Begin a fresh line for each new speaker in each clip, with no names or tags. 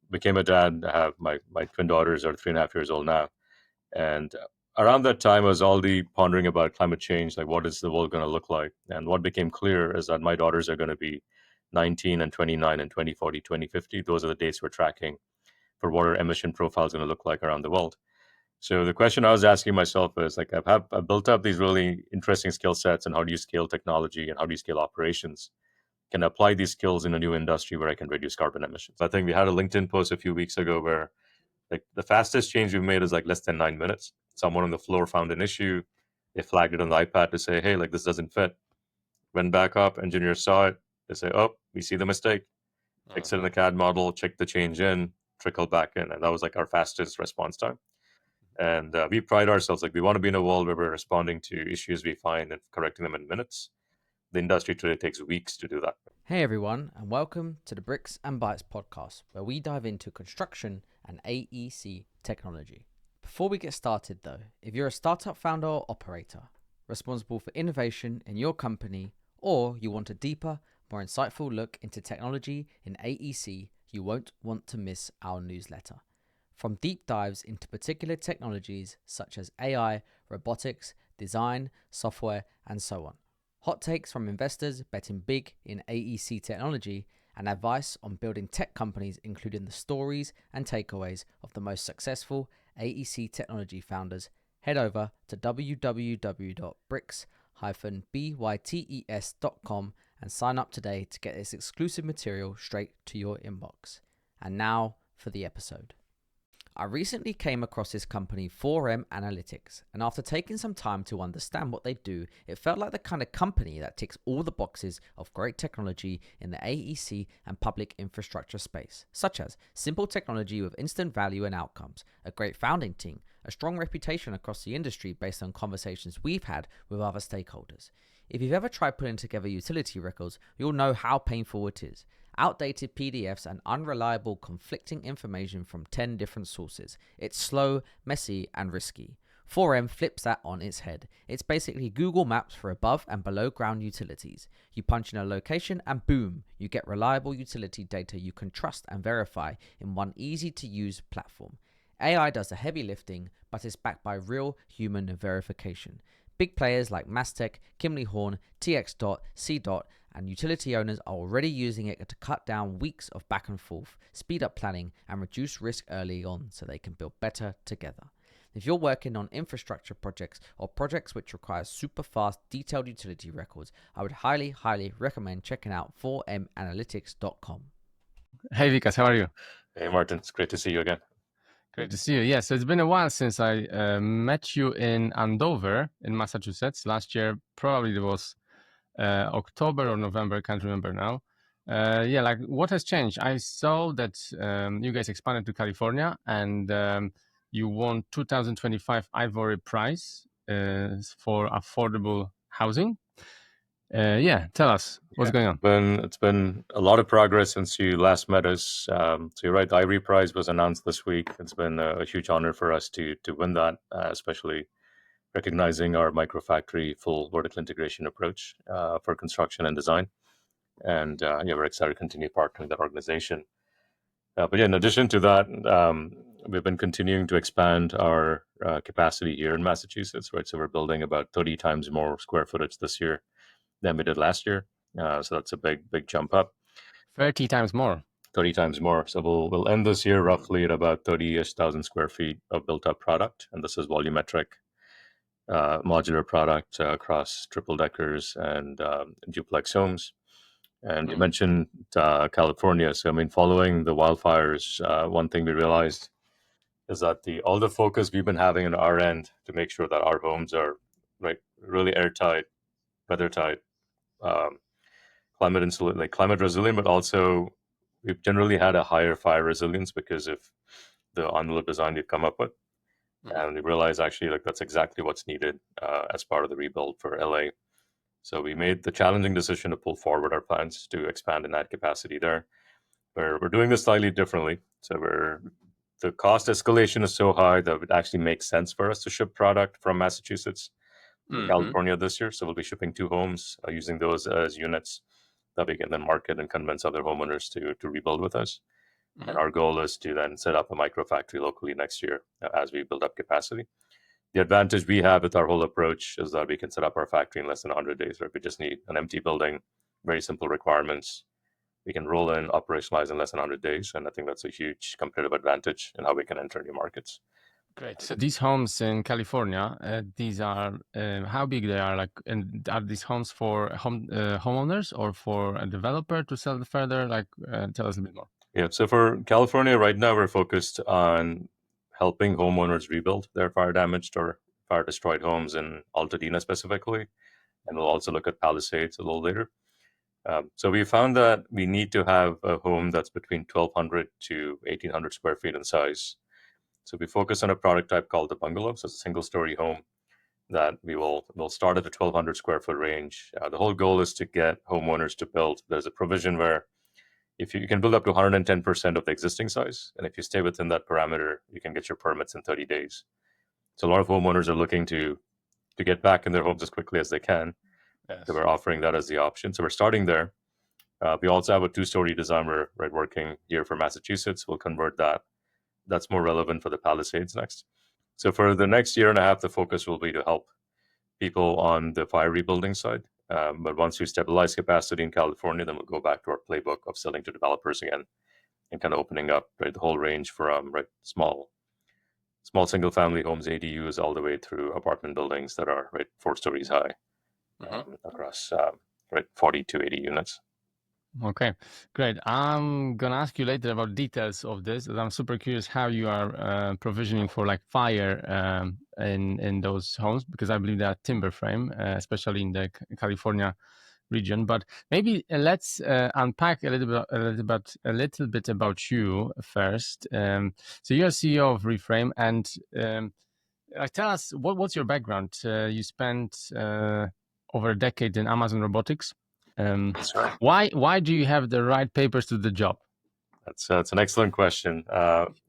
Became a dad. I have my twin daughters are 3.5 years old now. And around that time, I was already pondering about climate change, like what is the world going to look like? And what became clear is that my daughters are going to be 19 and 29 and 2040, 2050. Those are the dates we're tracking for what our emission profile is going to look like around the world. So the question I was asking myself is like, I've built up these really interesting skill sets, and how do you scale technology and how do you scale operations? Can I apply these skills in a new industry where I can reduce carbon emissions? I think we had a LinkedIn post a few weeks ago where like the fastest change we've made is like less than 9 minutes. Someone on the floor found an issue. They flagged it on the iPad to say, hey, like this doesn't fit. Went back up, engineers saw it. They say, oh, we see the mistake. Fix it in the CAD model, check the change in, trickle back in. And that was like our fastest response time. And we pride ourselves, like we want to be in a world where we're responding to issues we find and correcting them in minutes. The industry today takes weeks to do that.
Hey everyone, and welcome to the Bricks and Bytes podcast, where we dive into construction and AEC technology. Before we get started though, if you're a startup founder or operator responsible for innovation in your company, or you want a deeper, more insightful look into technology in AEC, you won't want to miss our newsletter. From deep dives into particular technologies such as AI, robotics, design, software, and so on. Hot takes from investors betting big in AEC technology, and advice on building tech companies, including the stories and takeaways of the most successful AEC technology founders. Head over to www.bricks-bytes.com and sign up today to get this exclusive material straight to your inbox. And now for the episode. I recently came across this company 4M Analytics, and after taking some time to understand what they do, it felt like the kind of company that ticks all the boxes of great technology in the AEC and public infrastructure space, such as simple technology with instant value and outcomes, a great founding team, a strong reputation across the industry based on conversations we've had with other stakeholders. If you've ever tried putting together utility records, you'll know how painful it is. Outdated PDFs and unreliable conflicting information from 10 different sources. It's slow, messy, and risky. 4M flips that on its head. It's basically Google Maps for above and below ground utilities. You punch in a location and boom, you get reliable utility data you can trust and verify in one easy to use platform. AI does the heavy lifting, but it's backed by real human verification. Big players like Mastech, Kimley Horn, TX. C. and utility owners are already using it to cut down weeks of back and forth, speed up planning, and reduce risk early on so they can build better together. If you're working on infrastructure projects or projects which require super fast, detailed utility records, I would highly recommend checking out 4manalytics.com.
Hey Vikas, how are you?
Hey, Martin, it's great to see you again.
Great to see you. Yeah, so it's been a while since I met you in Andover in Massachusetts. Last year, probably it was October or November, I can't remember now. Yeah, like what has changed? I saw that you guys expanded to California and you won 2025 Ivory Prize for affordable housing. Yeah, tell us what's going on.
It's been a lot of progress since you last met us. So you're right, the Ivory Prize was announced this week. It's been a huge honor for us to win that, especially recognizing our Microfactory full vertical integration approach for construction and design. And yeah, we're excited to continue partnering with that organization. But yeah, in addition to that, we've been continuing to expand our capacity here in Massachusetts, right? So we're building about 30 times more square footage this year than we did last year. So that's a big jump up.
30 times more.
30 times more. So we'll end this year roughly at about 30,000 square feet of built up product. And this is volumetric modular product across triple deckers and duplex homes. And you mentioned California. So, I mean, following the wildfires, one thing we realized is that all the focus we've been having on our end to make sure that our homes are really airtight, weather tight, climate resilient, but also we've generally had a higher fire resilience because of the envelope design we've come up with. And we realized actually like that's exactly what's needed as part of the rebuild for LA. So we made the challenging decision to pull forward our plans to expand and add capacity there. We're doing this slightly differently. So the cost escalation is so high that it actually makes sense for us to ship product from Massachusetts to California this year. So we'll be shipping 2 homes using those as units that we can then market and convince other homeowners to rebuild with us. And our goal is to then set up a microfactory locally next year as we build up capacity. The advantage we have with our whole approach is that we can set up our factory in less than 100 days, right? We just need an empty building, very simple requirements. We can roll in, operationalize in less than 100 days. And I think that's a huge competitive advantage in how we can enter new markets.
Great. So these homes in California, these are how big they are. Like, and are these homes for homeowners or for a developer to sell further? Like, tell us a bit more.
Yeah. So for California, right now, we're focused on helping homeowners rebuild their fire damaged or fire destroyed homes in Altadena specifically. And we'll also look at Palisades a little later. So we found that we need to have a home that's between 1,200 to 1,800 square feet in size. So we focus on a product type called the bungalow. So it's a single story home that we'll start at the 1,200 square foot range. The whole goal is to get homeowners to build. There's a provision where if you can build up to 110% of the existing size, and if you stay within that parameter, you can get your permits in 30 days. So a lot of homeowners are looking to get back in their homes as quickly as they can.
Yes.
So we're offering that as the option. So we're starting there. We also have a 2-story design we're working here for Massachusetts. We'll convert that. That's more relevant for the Palisades next. So for the next year and a half, the focus will be to help people on the fire rebuilding side. But once we stabilize capacity in California, then we'll go back to our playbook of selling to developers again and kind of opening up the whole range from small single family homes, ADUs, all the way through apartment buildings that are 4 stories high across 40 to 80 units.
Okay, great. I'm gonna ask you later about details of this, as I'm super curious how you are provisioning for like fire in those homes, because I believe they are timber frame, especially in the California region. But maybe let's unpack a little bit about you first. So you're CEO of Reframe, and tell us what's your background. You spent over a decade in Amazon Robotics.
That's right.
Why do you have the right papers to the job?
That's an excellent question.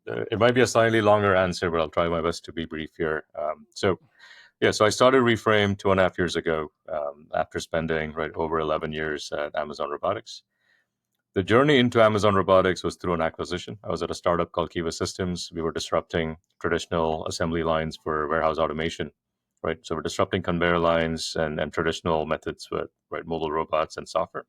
It might be a slightly longer answer, but I'll try my best to be brief here. So I started Reframe 2.5 years ago after spending over 11 years at Amazon Robotics. The journey into Amazon Robotics was through an acquisition. I was at a startup called Kiva Systems. We were disrupting traditional assembly lines for warehouse automation, right? So we're disrupting conveyor lines and traditional methods with mobile robots and software.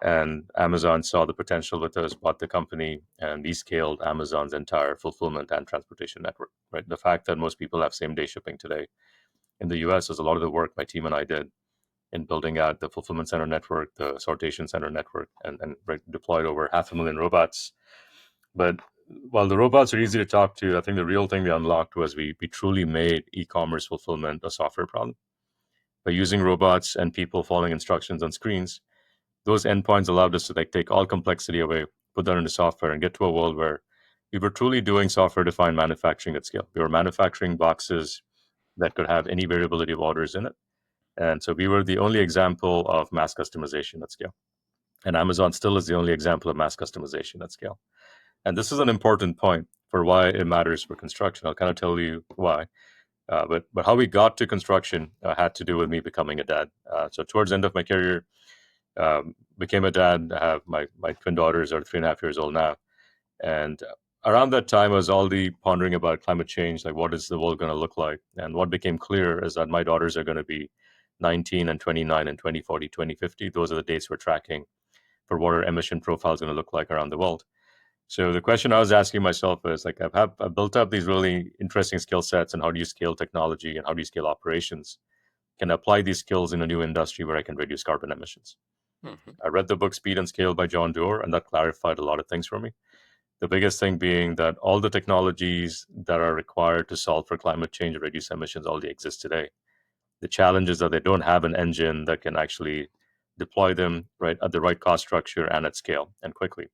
And Amazon saw the potential with us, bought the company, and we scaled Amazon's entire fulfillment and transportation network, right? The fact that most people have same-day shipping today in the US is a lot of the work my team and I did in building out the fulfillment center network, the sortation center network, and deployed over 500,000 robots. But while the robots are easy to talk to, I think the real thing we unlocked was we truly made e-commerce fulfillment a software problem. By using robots and people following instructions on screens, those endpoints allowed us to take all complexity away, put that into software, and get to a world where we were truly doing software-defined manufacturing at scale. We were manufacturing boxes that could have any variability of orders in it. And so we were the only example of mass customization at scale. And Amazon still is the only example of mass customization at scale. And this is an important point for why it matters for construction. I'll kind of tell you why. But how we got to construction had to do with me becoming a dad. So towards the end of my career, became a dad. I have my twin daughters are 3.5 years old now. And around that time, I was already pondering about climate change, like what is the world going to look like? And what became clear is that my daughters are going to be 19 and 29 and 2040, 2050. Those are the dates we're tracking for what our emission profile is going to look like around the world. So the question I was asking myself is I've built up these really interesting skill sets, and how do you scale technology and how do you scale operations? Can I apply these skills in a new industry where I can reduce carbon emissions? Mm-hmm. I read the book Speed and Scale by John Doerr, and that clarified a lot of things for me. The biggest thing being that all the technologies that are required to solve for climate change and reduce emissions already exist today. The challenge is that they don't have an engine that can actually deploy them at the right cost structure and at scale and quickly.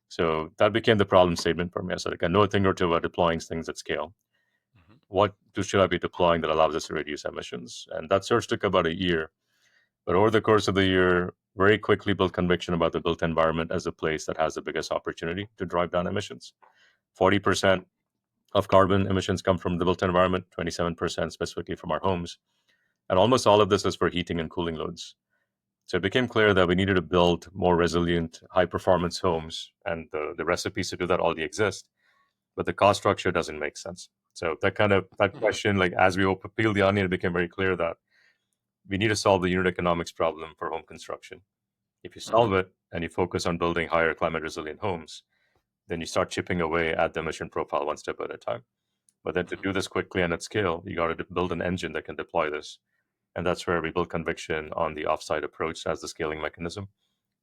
So that became the problem statement for me. I said, I know a thing or two about deploying things at scale. Mm-hmm. What should I be deploying that allows us to reduce emissions? And that search took about a year. But over the course of the year, very quickly built conviction about the built environment as a place that has the biggest opportunity to drive down emissions. 40% of carbon emissions come from the built environment, 27% specifically from our homes. And almost all of this is for heating and cooling loads. So it became clear that we needed to build more resilient, high-performance homes, and the recipes to do that already exist, but the cost structure doesn't make sense. So that question, like as we peeled the onion, it became very clear that we need to solve the unit economics problem for home construction. If you solve it and you focus on building higher climate resilient homes, then you start chipping away at the emission profile one step at a time. But then to do this quickly and at scale, you got to build an engine that can deploy this. And that's where we built conviction on the offsite approach as the scaling mechanism.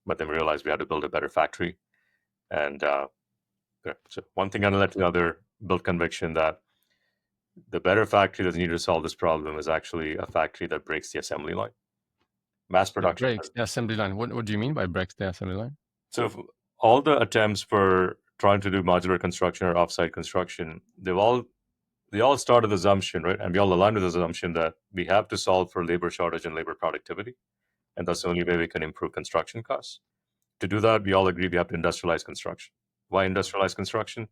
But then we realized we had to build a better factory. And so one thing led to the other, built conviction that the better factory that's needed to solve this problem is actually a factory that breaks the assembly line. Mass
It
production.
breaks the assembly line. What do you mean by breaks the assembly line?
So all the attempts for trying to do modular construction or offsite construction, they all start with the assumption, right? And we all align with the assumption that we have to solve for labor shortage and labor productivity. And that's the only way we can improve construction costs. To do that, we all agree we have to industrialize construction. Why industrialize construction?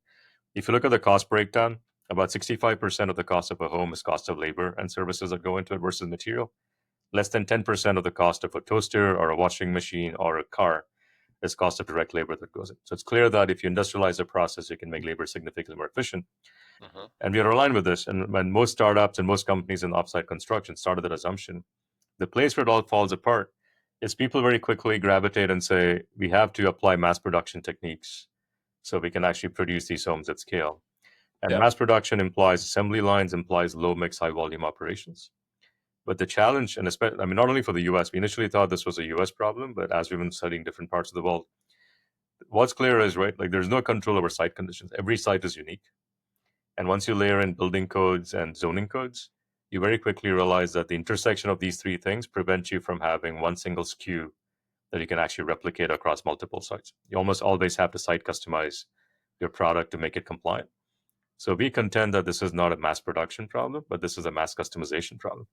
If you look at the cost breakdown, about 65% of the cost of a home is cost of labor and services that go into it versus material. Less than 10% of the cost of a toaster or a washing machine or a car is cost of direct labor that goes in. So it's clear that if you industrialize the process, you can make labor significantly more efficient. And we are aligned with this. And when most startups and most companies in offsite construction started that assumption, the place where it all falls apart is people very quickly gravitate and say, we have to apply mass production techniques so we can actually produce these homes at scale. And mass production implies assembly lines, implies low mix, high volume operations. But the challenge, and especially, I mean, not only for the US, we initially thought this was a US problem, but as we've been studying different parts of the world, what's clear is, right, like there's no control over site conditions. Every site is unique. And once you layer in building codes and zoning codes, you very quickly realize that the intersection of these three things prevent you from having one single SKU that you can actually replicate across multiple sites. You almost always have to site customize your product to make it compliant. So we contend that this is not a mass production problem, but this is a mass customization problem.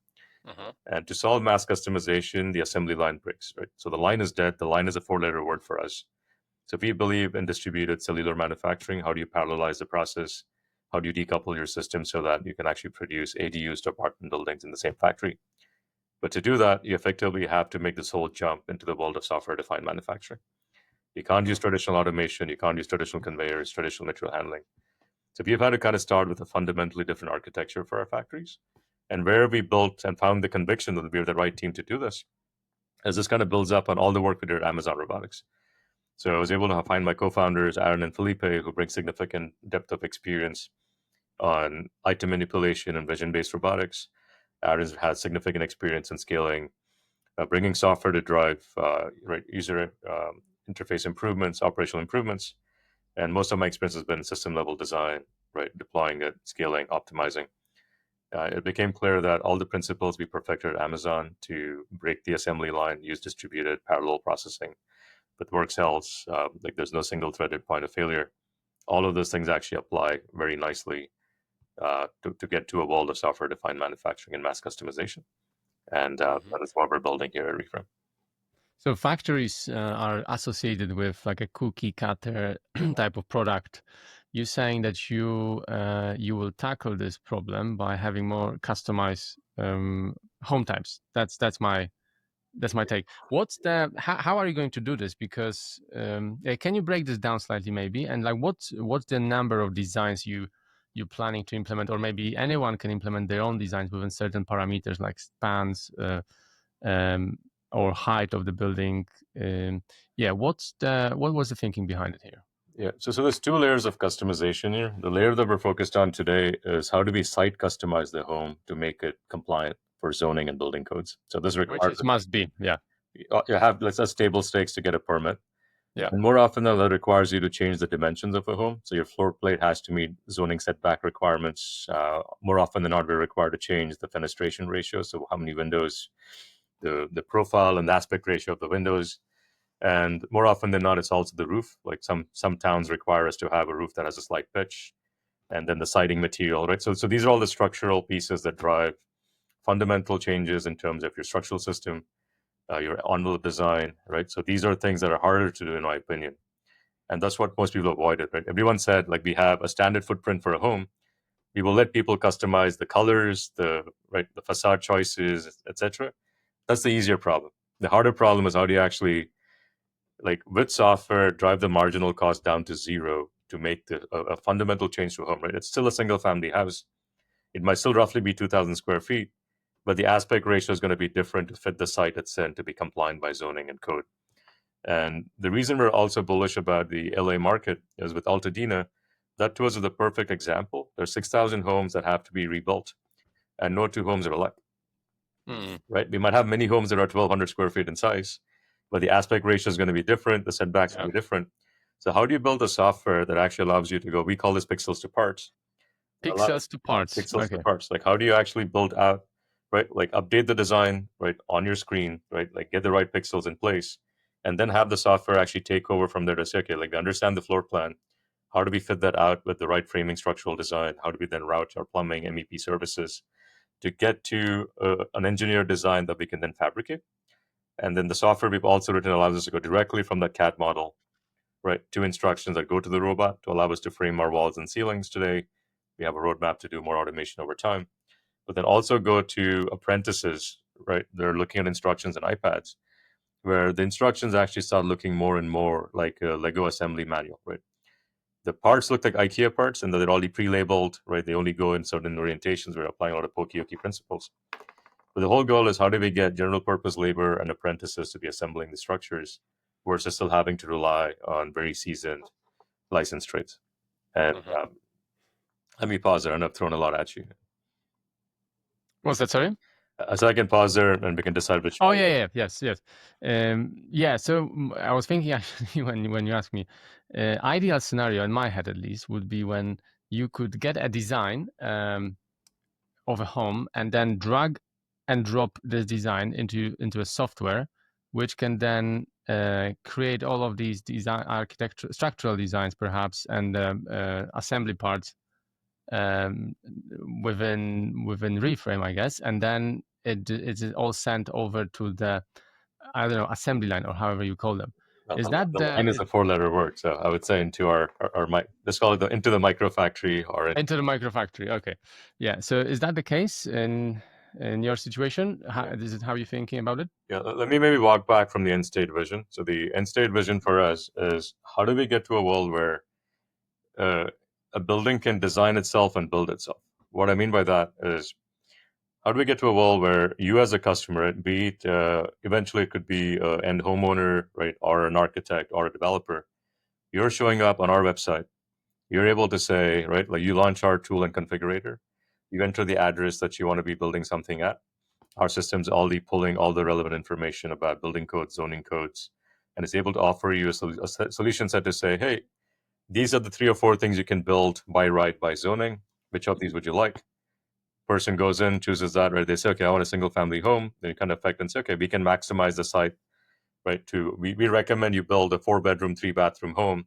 And to solve mass customization, the assembly line breaks, right? So the line is dead. The line is a four-letter word for us. So if we believe in distributed cellular manufacturing, how do you parallelize the process? How do you decouple your system so that you can actually produce ADUs to apartment buildings in the same factory? But to do that, you effectively have to make this whole jump into the world of software-defined manufacturing. You can't use traditional automation. You can't use traditional conveyors, traditional material handling. So we've had to kind of start with a fundamentally different architecture for our factories. And where we built and found the conviction that we were the right team to do this, as this kind of builds up on all the work we did at Amazon Robotics. So I was able to find my co-founders, Aaron and Felipe, who bring significant depth of experience on item manipulation and vision-based robotics. Aaron has significant experience in scaling, bringing software to drive user interface improvements, operational improvements. And most of my experience has been system-level design, right, deploying it, scaling, optimizing. It became clear that all the principles we perfected at Amazon to break the assembly line, use distributed parallel processing with work cells, like there's no single threaded point of failure. All of those things actually apply very nicely to get to a world of software-defined manufacturing and mass customization. And that is what we're building here at Reframe.
So factories are associated with like a cookie cutter type of product. You're saying that you will tackle this problem by having more customized home types. That's my take. How are you going to do this? Because can you break this down slightly, maybe? And like, what's the number of designs you're planning to implement, or maybe anyone can implement their own designs within certain parameters like spans or height of the building? What was the thinking behind it here?
Yeah, so there's two layers of customization here. The layer that we're focused on today is how do we site customize the home to make it compliant for zoning and building codes. So this
Which
requires
it must be, yeah.
You have, let's say, table stakes to get a permit.
Yeah.
And more often than that requires you to change the dimensions of a home. So your floor plate has to meet zoning setback requirements. More often than not, we're required to change the fenestration ratio. So how many windows, the profile and the aspect ratio of the windows. And more often than not, it's also the roof. Like some towns require us to have a roof that has a slight pitch, and then the siding material, right? So these are all the structural pieces that drive fundamental changes in terms of your structural system, your envelope design, right? So these are things that are harder to do, in my opinion. And that's what most people avoided, right? Everyone said, like, we have a standard footprint for a home. We will let people customize the colors, the facade choices, etc. That's the easier problem. The harder problem is how do you actually, like with software, drive the marginal cost down to zero to make a fundamental change to a home, right? It's still a single family house. It might still roughly be 2,000 square feet, but the aspect ratio is going to be different to fit the site it's in to be compliant by zoning and code. And the reason we're also bullish about the LA market is with Altadena, that to us is the perfect example. There's 6,000 homes that have to be rebuilt, and no two homes are alike, right? We might have many homes that are 1,200 square feet in size, but the aspect ratio is going to be different. The setbacks
Yeah.
will be different. So how do you build a software that actually allows you to go, we call this pixels to parts.
Pixels to parts.
Pixels to
Okay.
parts. Like how do you actually build out, right? Like update the design, right, on your screen, right? Like get the right pixels in place, and then have the software actually take over from there to say, okay, like we understand the floor plan. How do we fit that out with the right framing structural design? How do we then route our plumbing, MEP services to get to an engineered design that we can then fabricate? And then the software we've also written allows us to go directly from that CAD model, right, to instructions that go to the robot to allow us to frame our walls and ceilings today. We have a roadmap to do more automation over time, but then also go to apprentices, right? They're looking at instructions in iPads, where the instructions actually start looking more and more like a Lego assembly manual, right? The parts look like IKEA parts and they're already pre-labeled, right? They only go in certain orientations. We're applying a lot of Pokioki principles. But the whole goal is how do we get general purpose labor and apprentices to be assembling the structures versus still having to rely on very seasoned licensed trades. And let me pause there, and I've thrown a lot at you.
What's that? Sorry.
So I can pause there, and we can decide which.
Oh yeah. Yes. Yeah. So I was thinking actually when you asked me, ideal scenario in my head at least would be when you could get a design of a home and then drag and drop this design into a software, which can then create all of these design architecture structural designs perhaps and assembly parts within reframe, I guess, and then it is all sent over to the, I don't know, assembly line or however you call them. Is that
the line is a four-letter word, so I would say into our let's call it into the microfactory or
into the microfactory? Okay, yeah. So is that the case in your situation? Is it how you're thinking about it?
Yeah, let me maybe walk back from the end state vision. So the end state vision for us is how do we get to a world where a building can design itself and build itself? What I mean by that is how do we get to a world where you as a customer, be it eventually it could be an end homeowner, right, or an architect or a developer, you're showing up on our website. You're able to say, right, like you launch our tool and configurator, you enter the address that you want to be building something at. Our system's already pulling all the relevant information about building codes, zoning codes, and it's able to offer you a solution set to say, hey, these are the 3 or 4 things you can build by right by zoning. Which of these would you like? Person goes in, chooses that, right? They say, okay, I want a single family home. Then you kind of affect and say, okay, we can maximize the site, right? We recommend you build a 4-bedroom, 3-bathroom home,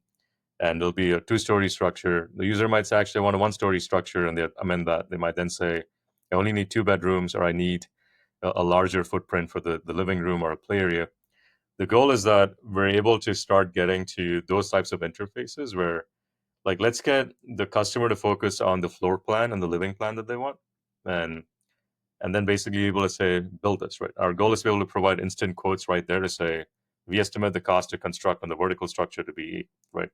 and it'll be a 2-story structure. The user might say, actually, I want a 1-story structure, and they amend that. They might then say, I only need 2 bedrooms, or I need a larger footprint for the living room or a play area. The goal is that we're able to start getting to those types of interfaces where, like, let's get the customer to focus on the floor plan and the living plan that they want, and then basically be able to say, build this, right? Our goal is to be able to provide instant quotes right there to say, we estimate the cost to construct on the vertical structure to be, right,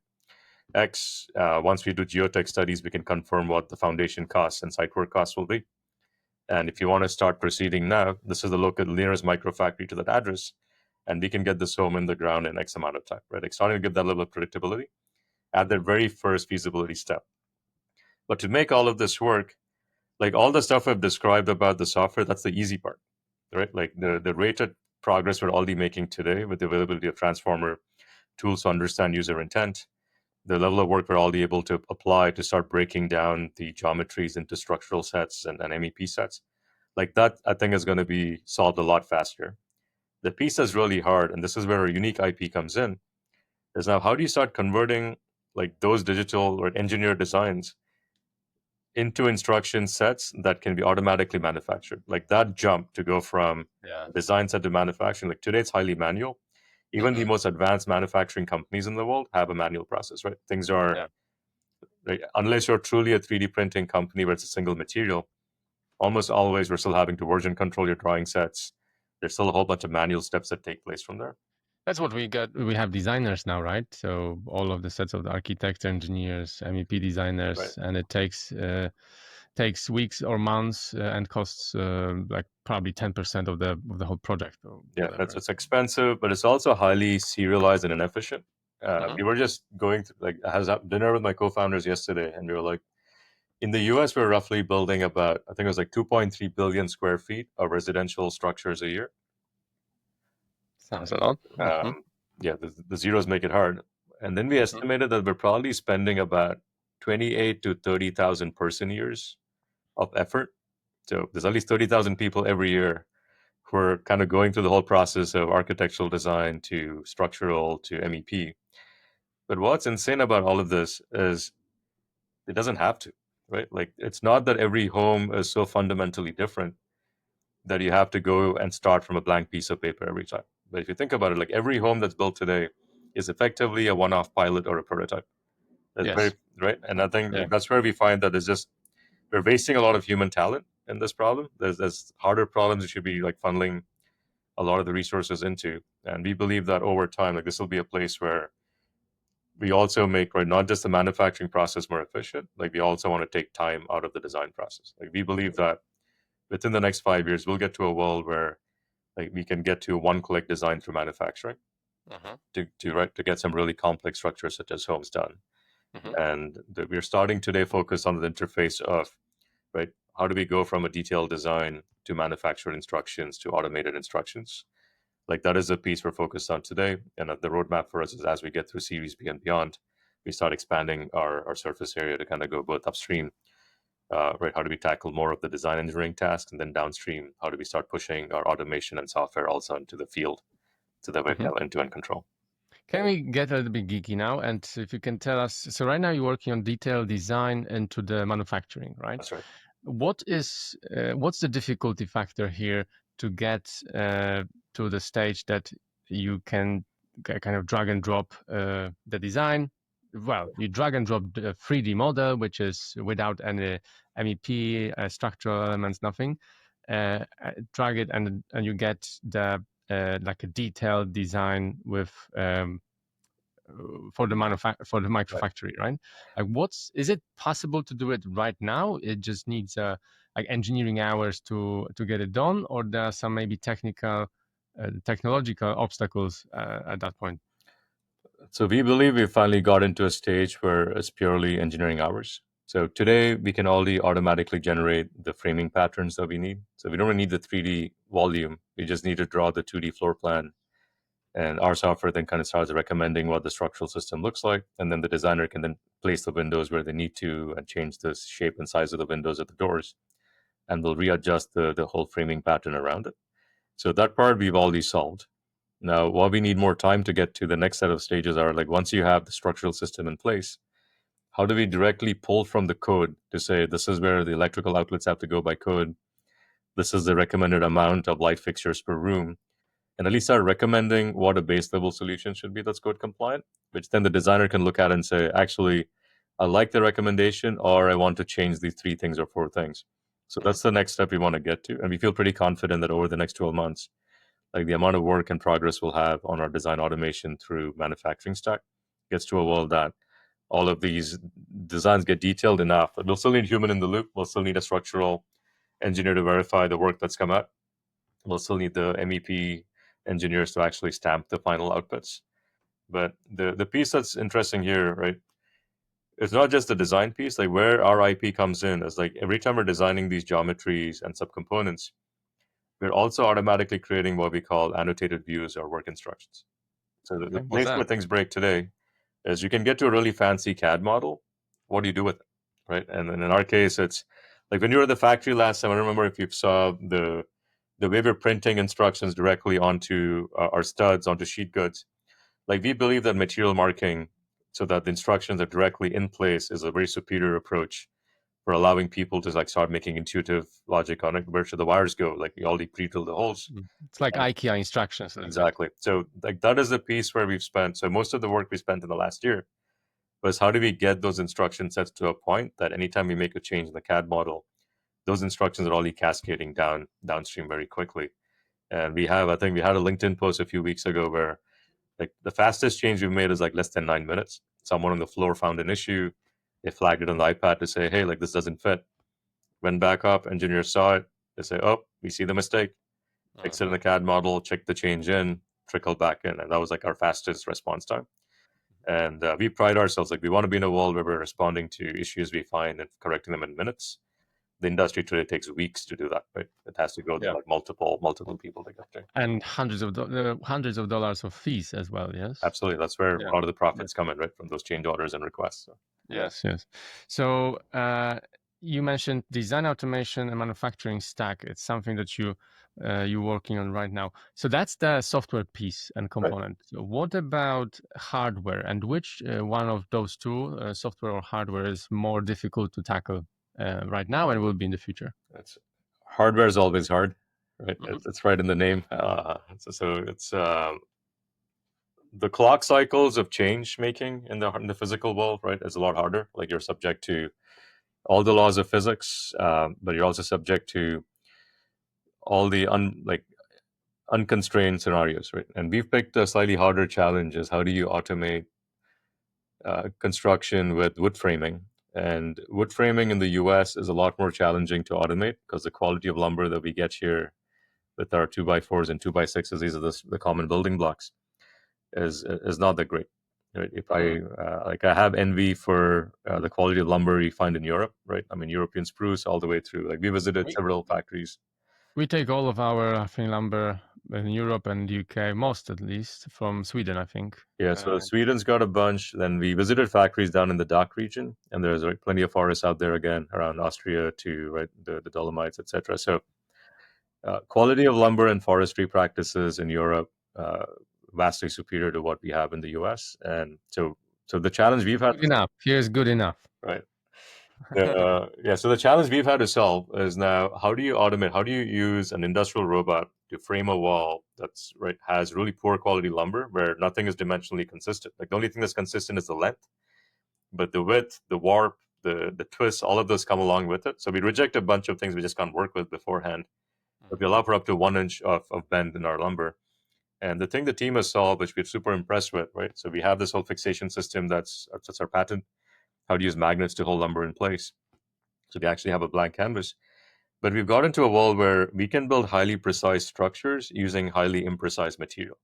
X. Once we do geotech studies, we can confirm what the foundation costs and site work costs will be. And if you want to start proceeding now, this is the local nearest microfactory to that address, and we can get this home in the ground in X amount of time, right? Like starting to give that level of predictability at the very first feasibility step. But to make all of this work, like all the stuff I've described about the software, that's the easy part, right? Like the rated progress we're already making today with the availability of transformer tools to understand user intent, the level of work we're already able to apply to start breaking down the geometries into structural sets and MEP sets. Like that, I think is going to be solved a lot faster. The piece that's really hard, and this is where our unique IP comes in, is now how do you start converting like those digital or engineered designs into instruction sets that can be automatically manufactured? Like that jump to go from design set to manufacturing, like today it's highly manual. Even the most advanced manufacturing companies in the world have a manual process, right? Things are, right, unless you're truly a 3D printing company where it's a single material, almost always we're still having to version control your drawing sets, there's still a whole bunch of manual steps that take place from there.
That's what we got. We have designers now, right? So all of the sets of the architects, engineers, MEP designers,
Right.
and it takes weeks or months and costs like probably 10% of the whole project or
Yeah,
whatever.
it's expensive, but it's also highly serialized and inefficient.
Mhm.
We were just going to, like, I was at dinner with my co-founders yesterday, and we were like, in the US, we're roughly building about, I think it was like 2.3 billion square feet of residential structures a year.
Sounds a lot. Mhm.
Um, yeah, the zeros make it hard. And then we
Mhm.
estimated that we're probably spending about 28 to 30,000 person years of effort. So there's at least 30,000 people every year who are kind of going through the whole process of architectural design to structural to MEP. But what's insane about all of this is it doesn't have to, right? Like, it's not that every home is so fundamentally different that you have to go and start from a blank piece of paper every time. But if you think about it, like, every home that's built today is effectively a one-off pilot or a prototype. That's very
Yes.
right. And I think,
Yeah.
like, that's where we find that we're wasting a lot of human talent in this problem. There's harder problems we should be like funneling a lot of the resources into. And we believe that over time, like, this will be a place where we also make, right, not just the manufacturing process more efficient, like, we also want to take time out of the design process. Like, we believe that within the next 5 years, we'll get to a world where, like, we can get to one-click design through manufacturing
Mhm.
to get some really complex structures such as homes done.
Mhm.
And we're starting today focus on the interface of, right, how do we go from a detailed design to manufactured instructions to automated instructions. Like, that is a piece we're focused on today. And the roadmap for us is, as we get through Series B and beyond, we start expanding our surface area to kind of go both upstream, right? How do we tackle more of the design engineering tasks, and then downstream, how do we start pushing our automation and software also into the field so that we
Mhm.
have end-to-end control?
Can we get a little bit geeky now? And if you can tell us, so right now you're working on detailed design into the manufacturing, right?
That's right.
What's the difficulty factor here to get to the stage that you can kind of drag and drop the design? Well, you drag and drop the 3D model, which is without any MEP, structural elements, nothing. Drag it and you get the like a detailed design with for the
Right.
microfactory, right? Like, is it possible to do it right now? It just needs like engineering hours to get it done, or there are some maybe technological obstacles at that point.
So we believe we finally got into a stage where it's purely engineering hours. So today we can already automatically generate the framing patterns that we need. So we don't really need the 3D volume. We just need to draw the 2D floor plan. And our software then kind of starts recommending what the structural system looks like. And then the designer can then place the windows where they need to and change the shape and size of the windows at the doors. And we'll readjust the whole framing pattern around it. So that part we've already solved. Now, what we need more time to get to the next set of stages are, like, once you have the structural system in place, how do we directly pull from the code to say this is where the electrical outlets have to go by code? This is the recommended amount of light fixtures per room, and at least start recommending what a base level solution should be that's code compliant, which then the designer can look at and say, actually, I like the recommendation, or I want to change these three things or four things. So
Mhm.
that's the next step we want to get to. And we feel pretty confident that over the next 12 months, like, the amount of work and progress we'll have on our design automation through manufacturing stack gets to a world that all of these designs get detailed enough. We'll still need human in the loop. We'll still need a structural engineer to verify the work that's come out. We'll still need the MEP engineers to actually stamp the final outputs. But the piece that's interesting here, right, it's not just the design piece. Like, where our IP comes in is, like, every time we're designing these geometries and subcomponents, we're also automatically creating what we call annotated views or work instructions. So the
Okay, what's
place where
that?
things break today is you can get to a really fancy CAD model. What do you do with it, right? And then in our case, it's like when you were at the factory last time. I don't remember if you saw the way we're printing instructions directly onto our studs onto sheet goods. Like, we believe that material marking, so that the instructions are directly in place, is a very superior approach for allowing people to, like, start making intuitive logic on it. Where should the wires go? Like, we already pre-drilled the holes.
It's like
And
IKEA instructions a little bit.
exactly. So, like, that is the piece where we've spent. So most of the work we spent in the last year was how do we get those instruction sets to a point that anytime we make a change in the CAD model, those instructions are already cascading downstream very quickly. And I think we had a LinkedIn post a few weeks ago where like the fastest change we've made is like less than 9 minutes. Someone on the floor found an issue. They flagged it on the iPad to say, hey, like this doesn't fit. Went back up, engineers saw it. They say, oh, we see the mistake. Fix it in the CAD model, check the change in, trickle back in. And that was like our fastest response time. And we pride ourselves, like we want to be in a world where we're responding to issues we find and correcting them in minutes. The industry today takes weeks to do that, right? It has to go through
Yeah.
like multiple people to get there.
And hundreds of dollars of fees as well. Yes.
Absolutely. That's where
Yeah.
a lot of the profits come in, right? From those change orders and requests. So.
Yes, yes. So you mentioned design automation and manufacturing stack. It's something that you're working on right now. So that's the software piece and component. Right. So what about hardware, and which one of those two, software or hardware, is more difficult to tackle right now and will be in the future?
Hardware is always hard, right?
Mm-hmm.
It's right in the name. So it's the clock cycles of change making in the physical world, right? Is a lot harder. Like you're subject to all the laws of physics, but you're also subject to all the unconstrained scenarios, right? And we've picked a slightly harder challenge: is how do you automate construction with wood framing? And wood framing in the US is a lot more challenging to automate because the quality of lumber that we get here with our 2x4s and 2x6s, these are the common building blocks, is not that great. Right? If I I have envy for the quality of lumber you find in Europe, right? I mean, European spruce all the way through. Like we visited several factories.
We take all of our, I think, lumber in Europe and UK, most at least, from Sweden, I think.
Yeah, so Sweden's got a bunch. Then we visited factories down in the DACH region, and there's plenty of forests out there again around Austria to right the Dolomites, etc. So quality of lumber and forestry practices in Europe vastly superior to what we have in the US, and so the challenge we've had
Good enough. Here's good enough.
right. Yeah, so the challenge we've had to solve is now how do you automate? How do you use an industrial robot to frame a wall that's right has really poor quality lumber where nothing is dimensionally consistent? Like the only thing that's consistent is the length, but the width, the warp, the twist, all of those come along with it. So we reject a bunch of things we just can't work with beforehand. But we allow for up to 1 inch of bend in our lumber. And the thing the team has solved, which we're super impressed with, right? So we have this whole fixation system that's our patent, how to use magnets to hold lumber in place. So we actually have a blank canvas. But we've got into a world where we can build highly precise structures using highly imprecise material.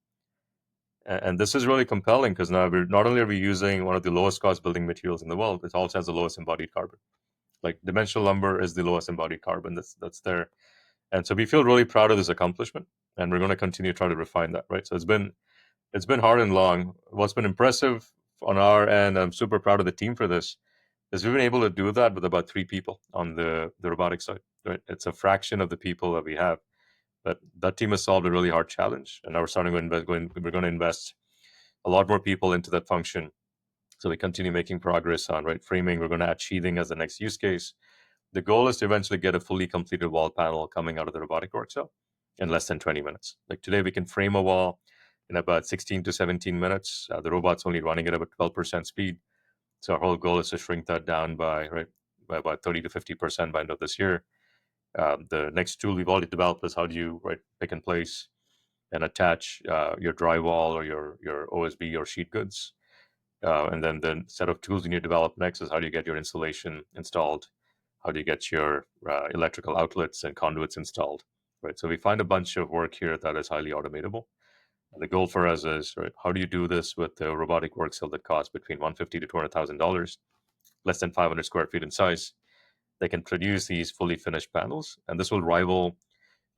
And this is really compelling because now we're not only are we using one of the lowest cost building materials in the world, it also has the lowest embodied carbon. Like dimensional lumber is the lowest embodied carbon that's there. And so we feel really proud of this accomplishment, and we're going to continue to try to refine that, right? So it's been hard and long. What's been impressive on our end, I'm super proud of the team for this, is we've been able to do that with about 3 people on the robotics side, right? It's a fraction of the people that we have, but that team has solved a really hard challenge, and now we're starting to invest. We're going to invest a lot more people into that function, so we continue making progress on right framing. We're going to add sheathing as the next use case. The goal is to eventually get a fully completed wall panel coming out of the robotic work cell in less than 20 minutes. Like today, we can frame a wall in about 16 to 17 minutes. The robot's only running at about 12% speed. So our whole goal is to shrink that down by about 30 to 50% by end of this year. The next tool we've already developed is how do you pick and place and attach your drywall or your OSB or sheet goods. And then the set of tools you need to develop next is how do you get your insulation installed? How do you get your electrical outlets and conduits installed? Right. So we find a bunch of work here that is highly automatable. And the goal for us is how do you do this with a robotic work cell that costs between $150,000 to $200,000, less than 500 square feet in size? They can produce these fully finished panels, and this will rival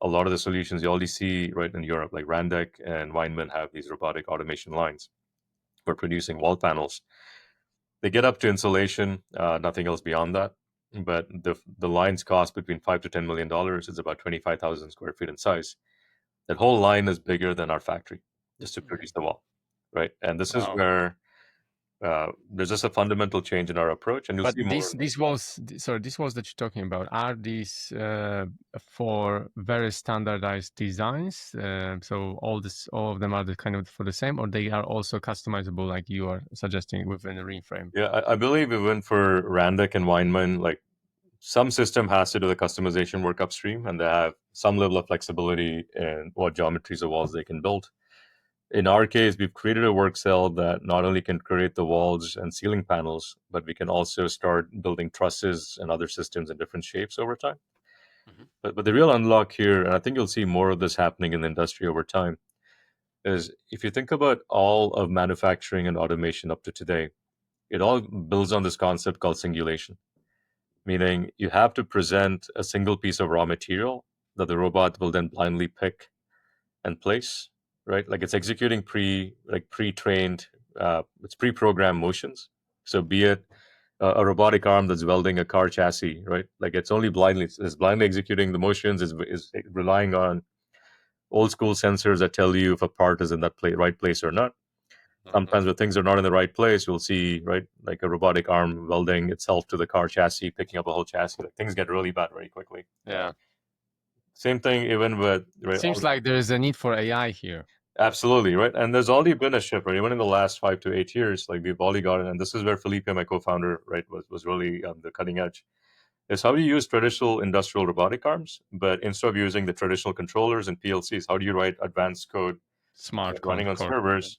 a lot of the solutions you already see right in Europe, like Randek and Weinmann have these robotic automation lines for producing wall panels. They get up to insulation, nothing else beyond that. But the lines cost between $5 to $10 million. It's about 25,000 square feet in size. That whole line is bigger than our factory just to produce the wall, right? And this is where there's just a fundamental change in our approach, and you'll
But
see more.
these walls, sorry, these walls that you're talking about, are these for very standardized designs? So all of them are the kind of for the same, or they are also customizable, like you are suggesting within the reframe?
Yeah, I believe we went for Randek and Weinmann like some system has to do the customization work upstream, and they have some level of flexibility in what geometries of walls they can build. In our case, we've created a work cell that not only can create the walls and ceiling panels, but we can also start building trusses and other systems in different shapes over time. But the real unlock here, and I think you'll see more of this happening in the industry over time, is if you think about all of manufacturing and automation up to today, it all builds on this concept called singulation, meaning you have to present a single piece of raw material that the robot will then blindly pick and place, right? Like it's executing pre-trained, it's pre-programmed motions. So be it a robotic arm that's welding a car chassis, right? Like it's blindly executing the motions, is relying on old school sensors that tell you if a part is in that right place or not. Sometimes when things are not in the right place, you'll see, right, like a robotic arm welding itself to the car chassis, picking up a whole chassis. Like things get really bad very quickly.
Yeah.
Same thing even with, right?
Seems like there is a need for AI here.
Absolutely, right. And there's already been a shift, right? Even in the last 5 to 8 years, like we've already gotten, and this is where Felipe, my co-founder, right, was really on the cutting edge. Is how do you use traditional industrial robotic arms, but instead of using the traditional controllers and PLCs, how do you write advanced code
Smart
running on
core.
servers,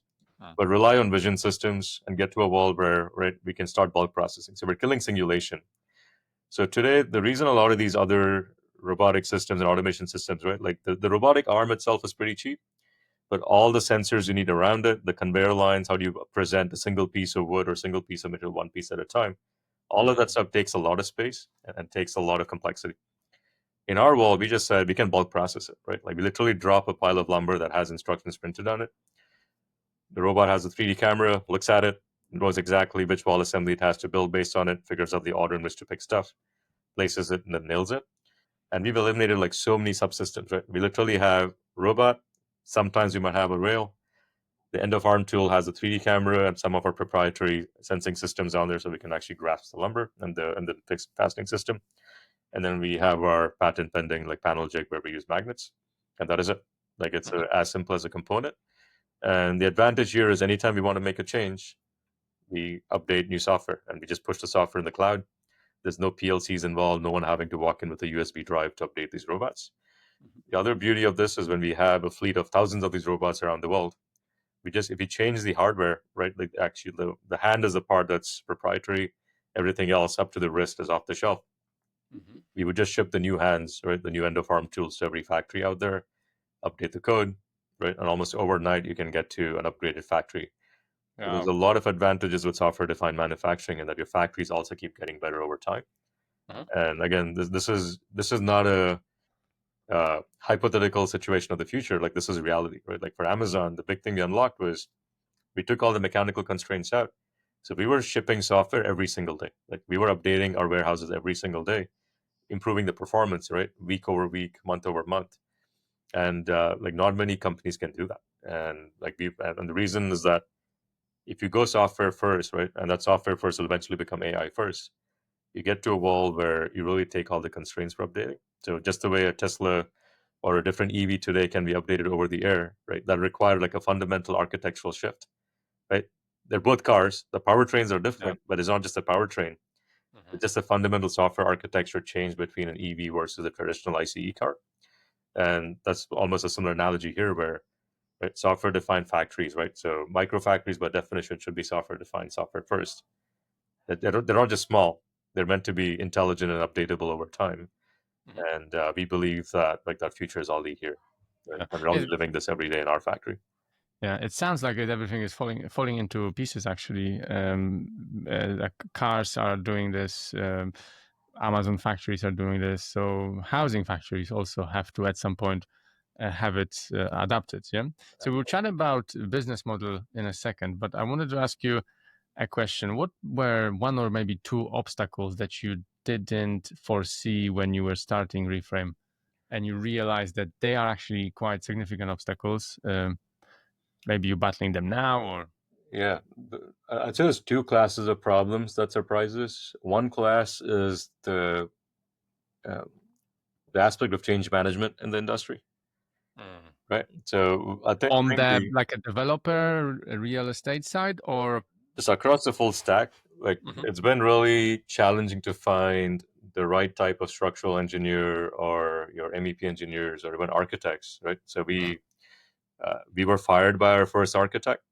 but rely on vision systems and get to a world where, right, we can start bulk processing. So we're killing singulation. So today, the reason a lot of these other robotic systems and automation systems, right, like the robotic arm itself is pretty cheap, but all the sensors you need around it, the conveyor lines, how do you present a single piece of wood or single piece of material, one piece at a time, all of that stuff takes a lot of space and takes a lot of complexity. In our world, we just said we can bulk process it, right? Like we literally drop a pile of lumber that has instructions printed on it. The robot has a 3D camera, looks at it, knows exactly which wall assembly it has to build based on it, figures out the order in which to pick stuff, places it, and then nails it. And we've eliminated like so many subsystems, right? We literally have robot. Sometimes we might have a rail. The end of arm tool has a 3D camera and some of our proprietary sensing systems on there, so we can actually grasp the lumber and the fixed fastening system. And then we have our patent pending like panel jig where we use magnets, and that is it. Like it's as simple as a component. And the advantage here is anytime we want to make a change, we update new software and we just push the software in the cloud. There's no PLCs involved, no one having to walk in with a USB drive to update these robots. The other beauty of this is when we have a fleet of thousands of these robots around the world, if you change the hardware, right, like actually the hand is the part that's proprietary, everything else up to the wrist is off the shelf. We would just ship the new hands, right, the new end of arm tools to every factory out there, update the code, right, and almost overnight you can get to an upgraded factory. So there's a lot of advantages with software-defined manufacturing, and that your factories also keep getting better over time. And again, this is not a hypothetical situation of the future. Like this is reality, right? Like for Amazon, the big thing we unlocked was we took all the mechanical constraints out. So we were shipping software every single day. Like we were updating our warehouses every single day, improving the performance, right? Week over week, month over month. And like not many companies can do that. And and the reason is that if you go software first, right, and that software first will eventually become AI first, you get to a wall where you really take all the constraints for updating. So just the way a Tesla or a different EV today can be updated over the air, right? That required like a fundamental architectural shift, right? They're both cars. The powertrains are different, but it's not just a powertrain. It's just a fundamental software architecture change between an EV versus a traditional ICE car. And that's almost a similar analogy here where, right, software-defined factories, right? So microfactories by definition should be software-defined software first. They're not just small. They're meant to be intelligent and updatable over time. And we believe that like that future is already here. Right? And we're already living this every day in our factory.
Yeah, it sounds like everything is falling into pieces. Actually, like cars are doing this. Amazon factories are doing this. So housing factories also have to at some point have it adapted. Yeah. So we'll chat about business model in a second, but I wanted to ask you a question. What were one or maybe two obstacles that you didn't foresee when you were starting Reframe, and you realized that they are actually quite significant obstacles? Maybe you're battling them now, or
Yeah, I'd say there's two classes of problems that surprise us. One class is uh, the aspect of change management in the industry, right? So I think
on the like a developer, a real estate side, or
just across the full stack, like it's been really challenging to find the right type of structural engineer or your MEP engineers or even architects, right? So we were fired by our first architect.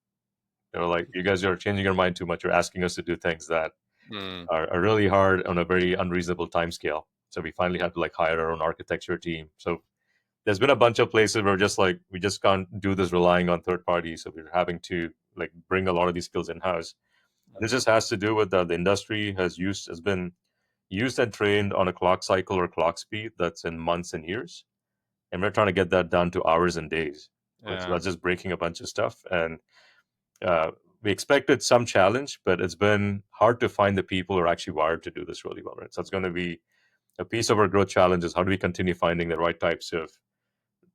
They're like, you guys are changing your mind too much. You're asking us to do things that
Mm.
are really hard on a very unreasonable time scale. So we finally had to like hire our own architecture team. So there's been a bunch of places where just like we just can't do this relying on third parties. So we're having to like bring a lot of these skills in house. This just has to do with the industry has been used and trained on a clock cycle or clock speed that's in months and years, and we're trying to get that down to hours and days. Right? So
Yeah.
that's just breaking a bunch of stuff, and uh, we expected some challenge, but it's been hard to find the people who are actually wired to do this really well. Right? So it's going to be a piece of our growth challenge is how do we continue finding the right types of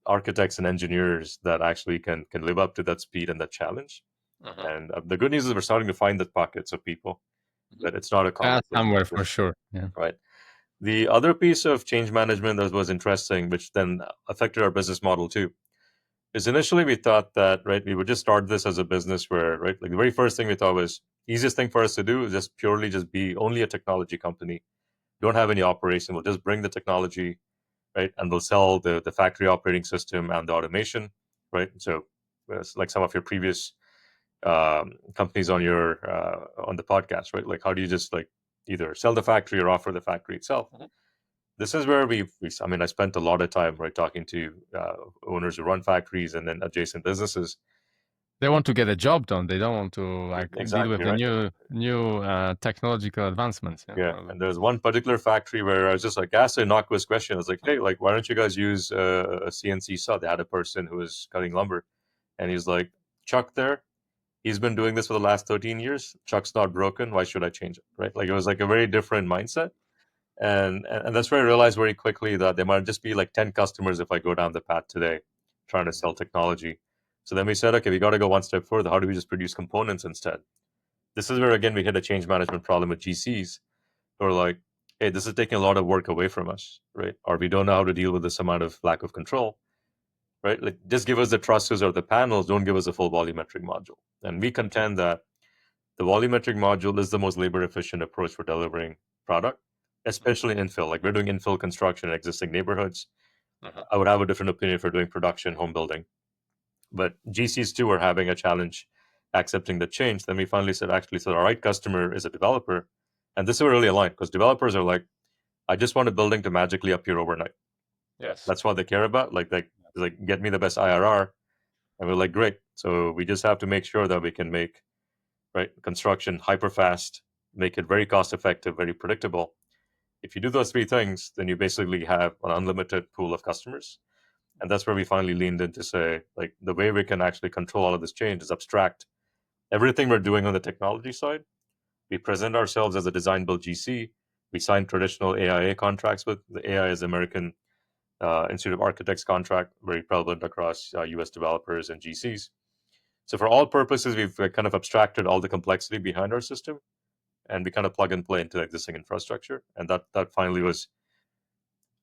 architects and engineers that actually can live up to that speed and that challenge.
Uh-huh.
And the good news is we're starting to find the pockets of people, but it's not a common thing.
Somewhere for sure. Yeah.
Right. The other piece of change management that was interesting, which then affected our business model too, is initially we thought that, right, we would just start this as a business where, right, like the very first thing we thought was easiest thing for us to do is just purely just be only a technology company. Don't have any operation. We'll just bring the technology, right, and we'll sell the factory operating system and the automation, right? So, like some of your previous companies on your on the podcast, right? Like, how do you just like either sell the factory or offer the factory itself? This is where I mean, I spent a lot of time, right, talking to owners who run factories and then adjacent businesses.
They want to get a job done. They don't want to like deal with
Exactly,
the
right?
new technological advancements. Yeah.
Yeah. And there's one particular factory where I was just like, asked an innocuous question. I was like, hey, like, why don't you guys use a CNC saw? They had a person who was cutting lumber. And he's like, Chuck there, he's been doing this for the last 13 years. Chuck's not broken. Why should I change it? Right? Like, it was like a very different mindset. And that's where I realized very quickly that there might just be like 10 customers if I go down the path today trying to sell technology. So then we said, okay, we got to go one step further. How do we just produce components instead? This is where, again, we hit a change management problem with GCs who are like, hey, this is taking a lot of work away from us, right? Or we don't know how to deal with this amount of lack of control, right? Like, just give us the trusses or the panels, don't give us a full volumetric module. And we contend that the volumetric module is the most labor efficient approach for delivering product, especially infill. Like, we're doing infill construction in existing neighborhoods. I would have a different opinion for doing production home building. But GCs too are having a challenge accepting the change. Then we finally said, actually, so our right customer is a developer. And this is really aligned because developers are like, I just want a building to magically appear overnight.
Yes.
That's what they care about. Like get me the best IRR. And we're like, great. So we just have to make sure that we can make right construction hyper fast, make it very cost effective, very predictable. If you do those three things, then you basically have an unlimited pool of customers. And that's where we finally leaned in to say, like, the way we can actually control all of this change is abstract everything we're doing on the technology side. We present ourselves as a design build GC. We sign traditional AIA contracts with the AIA is American Institute of Architects contract, very prevalent across US developers and GCs. So for all purposes, we've kind of abstracted all the complexity behind our system and we kind of plug and play into existing infrastructure. And that finally was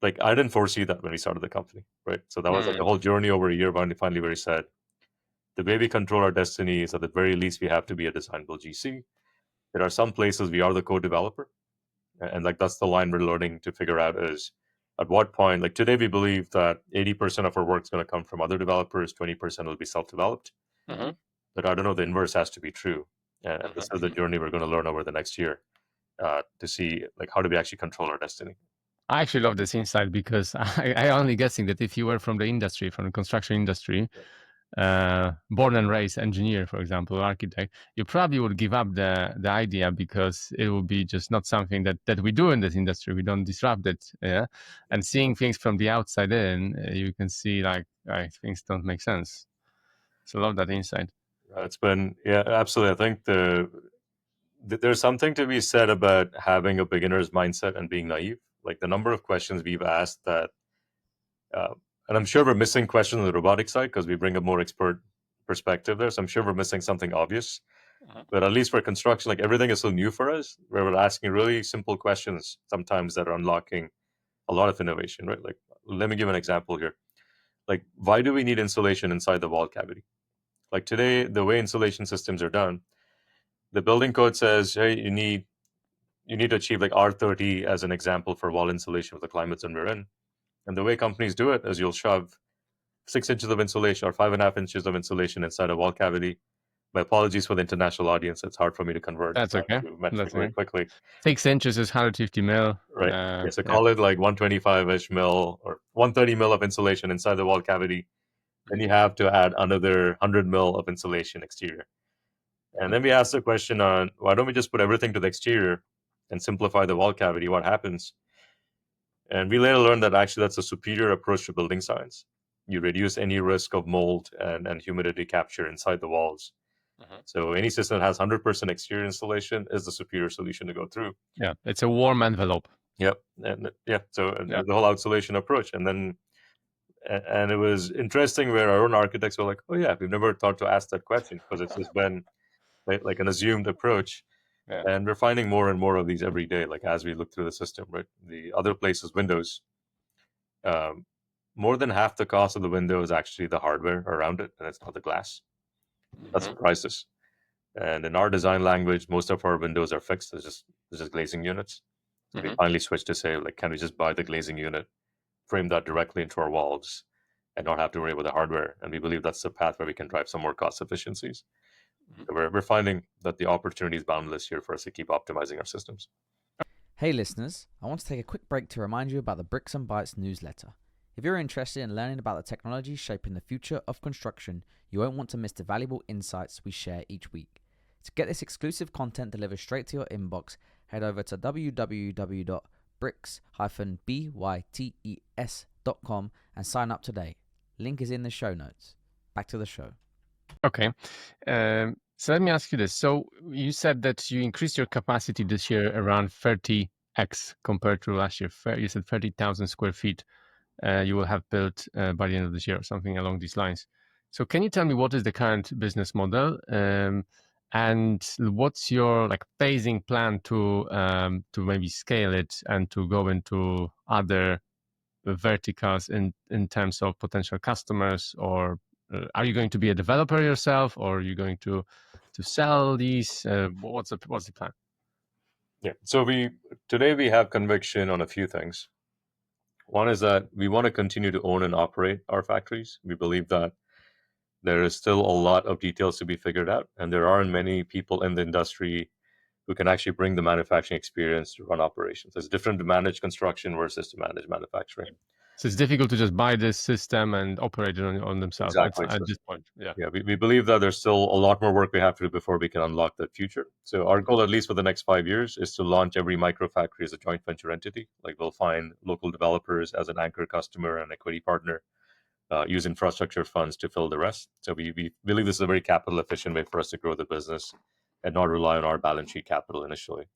like, I didn't foresee that when we started the company, right? So that was like a whole journey over a year when finally where we said, the way we control our destiny is at the very least, we have to be a design build GC. There are some places we are the co-developer. And like, that's the line we're learning to figure out is at what point, like today, we believe that 80% of our work is going to come from other developers, 20% will be self-developed. But I don't know, the inverse has to be true. And this is the journey we're going to learn over the next year to see like, how do we actually control our destiny?
I actually love this insight because I only guessing that if you were from the industry, from the construction industry, born and raised engineer, for example, architect, you probably would give up the idea because it will be just not something that we do in this industry. We don't disrupt it. Yeah, and seeing things from the outside in, you can see like things don't make sense. So love that insight.
It's been, yeah, absolutely. I think there's something to be said about having a beginner's mindset and being naive. Like the number of questions we've asked that, and I'm sure we're missing questions on the robotic side because we bring a more expert perspective there. So I'm sure we're missing something obvious. But at least for construction, like everything is so new for us, where we're asking really simple questions sometimes that are unlocking a lot of innovation, right? Like, let me give an example here. Like, why do we need insulation inside the wall cavity? Like today, the way insulation systems are done, the building code says, hey, you need you need to achieve like R30 as an example for wall insulation of the climate zone we're in. And the way companies do it is you'll shove 6 inches of insulation or 5.5 inches of insulation inside a wall cavity. My apologies for the international audience. It's hard for me to convert
That's okay.
to metric
That's
very
okay.
quickly.
6 inches is 150 mil.
Right. Yeah, so
Yeah.
call it like 125-ish mil or 130 mil of insulation inside the wall cavity. Then you have to add another 100 mil of insulation exterior. And then we ask the question on why don't we just put everything to the exterior and simplify the wall cavity? What happens? And we later learned that actually that's a superior approach to building science. You reduce any risk of mold and humidity capture inside the walls. So any system that has 100% exterior insulation is the superior solution to go through.
Yeah, it's a warm envelope.
Yep. And yeah, so
Yeah.
the whole insulation approach. And then and it was interesting where our own architects were like, oh yeah, we've never thought to ask that question because it's just been like an assumed approach.
Yeah.
And we're finding more and more of these every day, like as we look through the system, right? The other place is windows. More than half the cost of the window is actually the hardware around it, and it's not the glass. That surprised us. And in our design language, most of our windows are fixed. It's just glazing units. So we finally switched to say, like, can we just buy the glazing unit, frame that directly into our walls, and not have to worry about the hardware? And we believe that's the path where we can drive some more cost efficiencies. So we're finding that the opportunity is boundless here for us to keep optimizing our systems.
Hey listeners, I want to take a quick break to remind you about the Bricks and Bytes newsletter. If you're interested in learning about the technology shaping the future of construction, you won't want to miss the valuable insights we share each week. To get this exclusive content delivered straight to your inbox, head over to www.bricks-bytes.com and sign up today. Link is in the show notes. Back to the show.
Okay. So let me ask you this. So you said that you increased your capacity this year around 30x compared to last year. You said 30,000 square feet you will have built by the end of this year or something along these lines. So can you tell me what is the current business model and what's your like phasing plan to maybe scale it and to go into other verticals in terms of potential customers, or are you going to be a developer yourself, or are you going to sell these? What's the plan?
Yeah. So today we have conviction on a few things. One is that we want to continue to own and operate our factories. We believe that there is still a lot of details to be figured out, and there aren't many people in the industry who can actually bring the manufacturing experience to run operations. It's different to manage construction versus to manage manufacturing.
So it's difficult to just buy this system and operate it on themselves.
Exactly.
At this point. Yeah.
Yeah, we believe that there's still a lot more work we have to do before we can unlock that future. So our goal, at least for the next 5 years, is to launch every microfactory as a joint venture entity. Like we'll find local developers as an anchor customer and equity partner, use infrastructure funds to fill the rest. So we believe this is a very capital efficient way for us to grow the business and not rely on our balance sheet capital initially.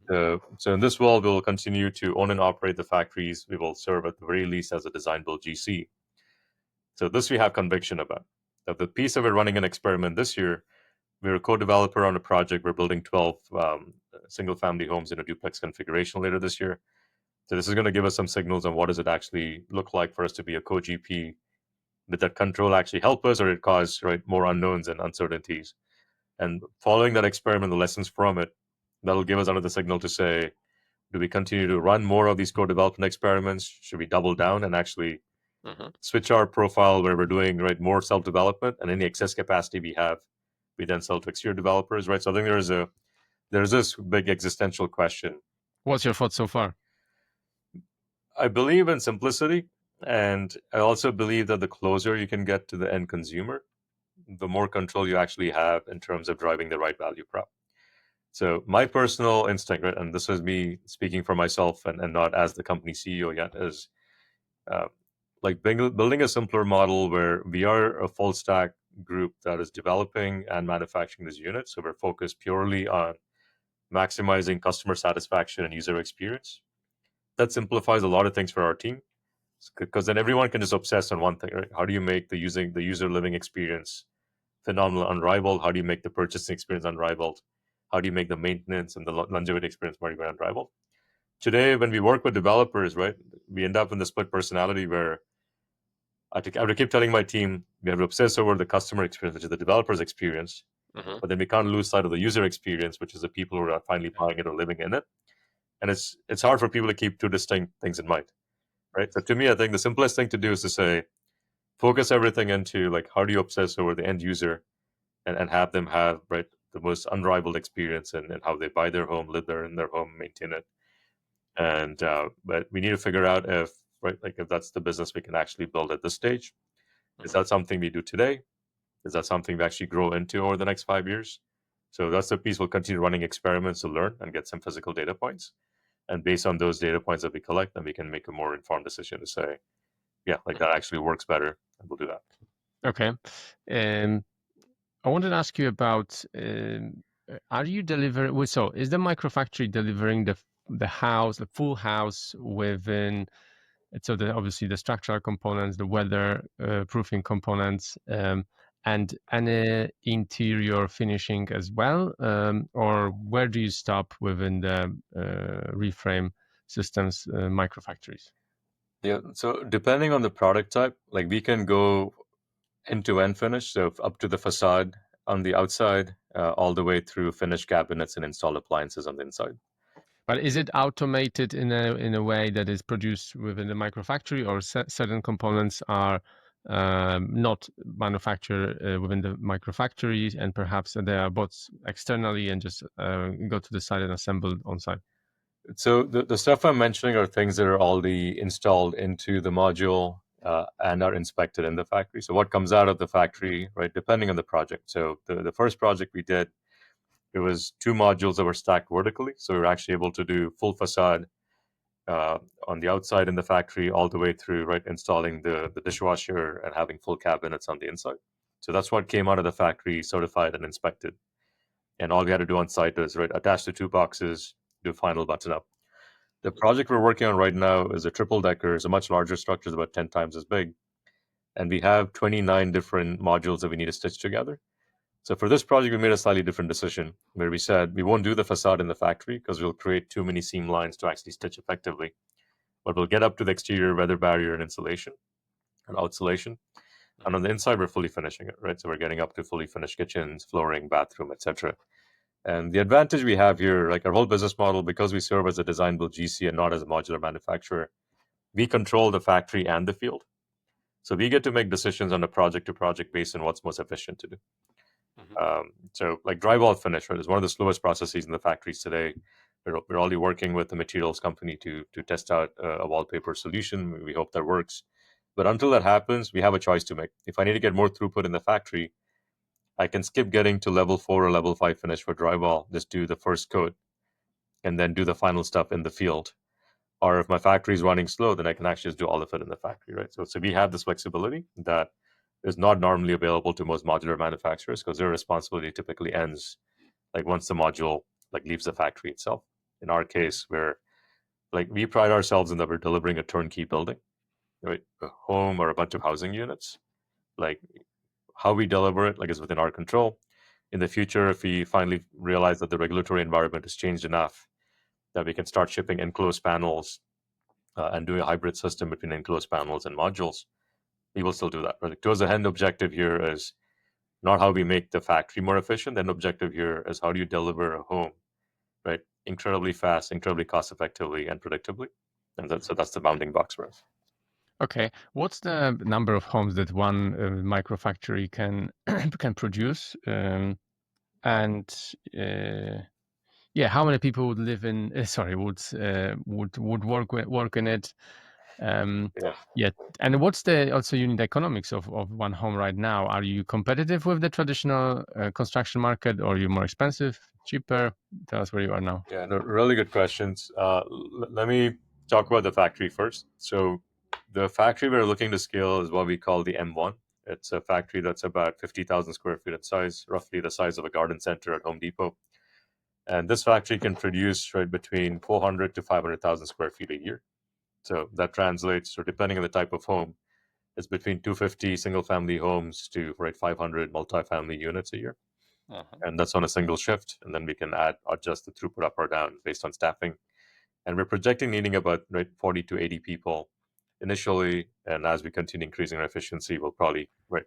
So in this world, we'll continue to own and operate the factories. We will serve at the very least as a design build GC. So this we have conviction about. The piece of it running an experiment this year, we're a co-developer on a project. We're building 12 single-family homes in a duplex configuration later this year. So this is going to give us some signals on what does it actually look like for us to be a co-GP. Did that control actually help us, or it cause more unknowns and uncertainties? And following that experiment, the lessons from it, that'll give us another signal to say, do we continue to run more of these co-development experiments? Should we double down and actually switch our profile where we're doing more self-development, and any excess capacity we have, we then sell to exterior developers, right? So I think there's this big existential question.
What's your thoughts so far?
I believe in simplicity, and I also believe that the closer you can get to the end consumer, the more control you actually have in terms of driving the right value prop. So my personal instinct, right, and this is me speaking for myself and not as the company CEO yet, is like building a simpler model where we are a full stack group that is developing and manufacturing this unit. So we're focused purely on maximizing customer satisfaction and user experience. That simplifies a lot of things for our team, because then everyone can just obsess on one thing, right? How do you make the user living experience phenomenal, unrivaled? How do you make the purchasing experience unrivaled? How do you make the maintenance and the longevity experience more unrivaled? Today, when we work with developers, right, we end up in the split personality where I have to keep telling my team we have to obsess over the customer experience, which is the developer's experience, But then we can't lose sight of the user experience, which is the people who are finally buying it or living in it. And it's hard for people to keep two distinct things in mind, right? So to me, I think the simplest thing to do is to say, focus everything into like, how do you obsess over the end user and have them have, right, the most unrivaled experience in how they buy their home, live there in their home, maintain it. And but we need to figure out if, right, like if that's the business we can actually build at this stage. Is that something we do today? Is that something we actually grow into over the next 5 years? So that's the piece. We'll continue running experiments to learn and get some physical data points. And based on those data points that we collect, then we can make a more informed decision to say, yeah, like that actually works better, and we'll do that.
Okay. I wanted to ask you about, are you delivering, so is the Microfactory delivering the house, the full house within, so obviously the structural components, the weather proofing components, and any interior finishing as well, or where do you stop within the reframe systems Microfactories?
Yeah. So depending on the product type, like we can go end-to-end finish, so up to the facade on the outside, all the way through finished cabinets and installed appliances on the inside.
But is it automated in a way that is produced within the Microfactory, or certain components are not manufactured within the Microfactory, and perhaps they are bought externally and just go to the site and assembled on site?
So the stuff I'm mentioning are things that are already installed into the module and are inspected in the factory. So what comes out of the factory, right, depending on the project. So the first project we did, it was two modules that were stacked vertically. So we were actually able to do full facade on the outside in the factory, all the way through, right, installing the dishwasher and having full cabinets on the inside. So that's what came out of the factory, certified and inspected. And all we had to do on site is, right, attach the two boxes, do final button up. The project we're working on right now is a triple decker. It's a much larger structure, it's about 10 times as big. And we have 29 different modules that we need to stitch together. So for this project, we made a slightly different decision where we said we won't do the facade in the factory because we'll create too many seam lines to actually stitch effectively. But we'll get up to the exterior weather barrier and insulation and outsulation. And on the inside, we're fully finishing it, right? So we're getting up to fully finished kitchens, flooring, bathroom, etc. And the advantage we have here, like our whole business model, because we serve as a design build GC and not as a modular manufacturer, we control the factory and the field. So we get to make decisions on a project to project based on what's most efficient to do. So like drywall finish, right, is one of the slowest processes in the factories today. We're already working with the materials company to test out a wallpaper solution. We hope that works. But until that happens, we have a choice to make. If I need to get more throughput in the factory, I can skip getting to level 4 or level 5 finish for drywall, just do the first coat and then do the final stuff in the field. Or if my factory is running slow, then I can actually just do all of it in the factory, right? So we have this flexibility that is not normally available to most modular manufacturers because their responsibility typically ends like once the module like leaves the factory itself. In our case, where like we pride ourselves in that we're delivering a turnkey building, right? A home or a bunch of housing units. Like how we deliver it, like is within our control. In the future, if we finally realize that the regulatory environment has changed enough that we can start shipping enclosed panels and do a hybrid system between enclosed panels and modules, we will still do that. Right? Towards the end objective here is not how we make the factory more efficient. The end objective here is how do you deliver a home, right? Incredibly fast, incredibly cost effectively, and predictably. And so that's the bounding box for us.
Okay, what's the number of homes that one Microfactory can can produce? And yeah, how many people would live in? Sorry, would work in it?
Yeah.
Yeah, and what's the also unit economics of one home right now? Are you competitive with the traditional construction market, or are you more expensive, cheaper? Tell us where you are now.
Yeah, no, really good questions. Let me talk about the factory first. So the factory we're looking to scale is what we call the M1. It's a factory that's about 50,000 square feet in size, roughly the size of a garden center at Home Depot. And this factory can produce right between 400 to 500,000 square feet a year. So that translates, so depending on the type of home, it's between 250 single family homes to right 500 multifamily units a year. And that's on a single shift. And then we can adjust the throughput up or down based on staffing. And we're projecting needing about right 40 to 80 people initially. And as we continue increasing our efficiency, we'll probably right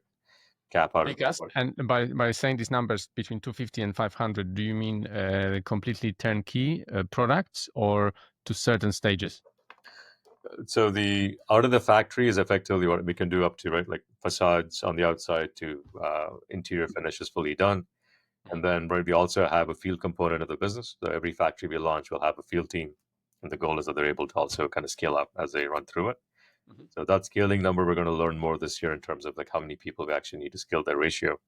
cap out of
Vikas,
that.
and by saying these numbers between 250 and 500, do you mean completely turnkey products or to certain stages?
So the out of the factory is effectively what we can do up to, right? Like facades on the outside to interior finishes fully done. And then right, we also have a field component of the business. So every factory we launch will have a field team. And the goal is that they're able to also kind of scale up as they run through it. So that scaling number, we're going to learn more this year in terms of like how many people we actually need to scale that ratio.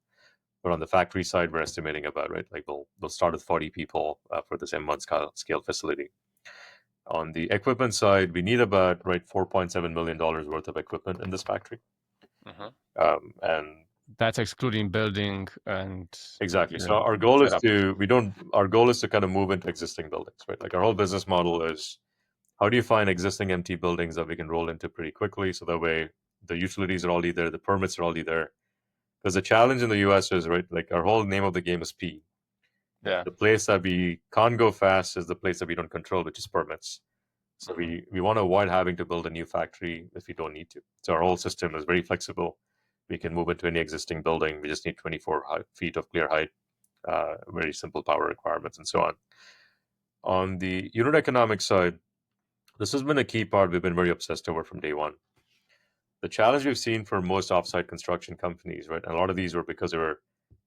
But on the factory side, we're estimating about, right, like we'll start with 40 people for this M1 scale facility. On the equipment side, we need about, right, $4.7 million worth of equipment in this factory. And
that's excluding building and
exactly. So our goal is to kind of move into existing buildings, right? Like our whole business model is how do you find existing empty buildings that we can roll into pretty quickly so that way the utilities are already there, the permits are already there. Because the challenge in the US is, right, like our whole name of the game is P.
Yeah.
The place that we can't go fast is the place that we don't control, which is permits. So we want to avoid having to build a new factory if we don't need to. So our whole system is very flexible. We can move into any existing building. We just need 24 feet of clear height, very simple power requirements, and so on. On the unit economic side, this has been a key part we've been very obsessed over from day one. The challenge we've seen for most offsite construction companies, right, and a lot of these were because they were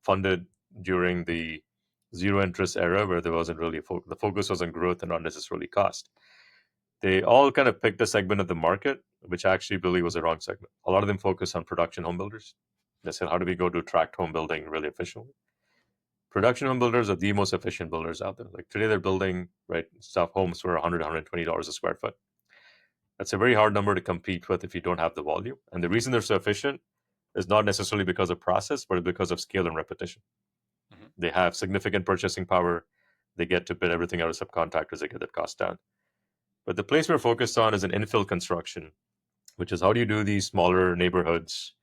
funded during the zero interest era where there wasn't really the focus was on growth and not necessarily cost. They all kind of picked a segment of the market, which I actually believe was the wrong segment. A lot of them focused on production home builders. They said, how do we go to tract home building really efficiently? Production home builders are the most efficient builders out there. Like today, they're building right stuff homes for $100, $120 a square foot. That's a very hard number to compete with if you don't have the volume. And the reason they're so efficient is not necessarily because of process, but because of scale and repetition. They have significant purchasing power. They get to bid everything out of subcontractors. They get that cost down. But the place we're focused on is an infill construction, which is how do you do these smaller neighborhoods?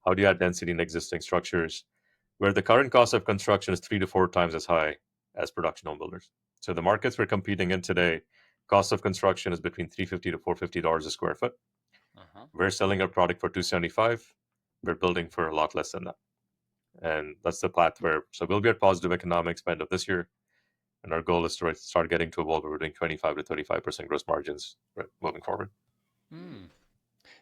How do you add density in existing structures where the current cost of construction is 3 to 4 times as high as production home builders? So the markets we're competing in today, cost of construction is between $350 to $450 a square foot. We're selling our product for $275. We're building for a lot less than that. And that's the path where, so we'll be at positive economics by end of this year. And our goal is to start getting to a world where we're doing 25 to 35% gross margins moving forward.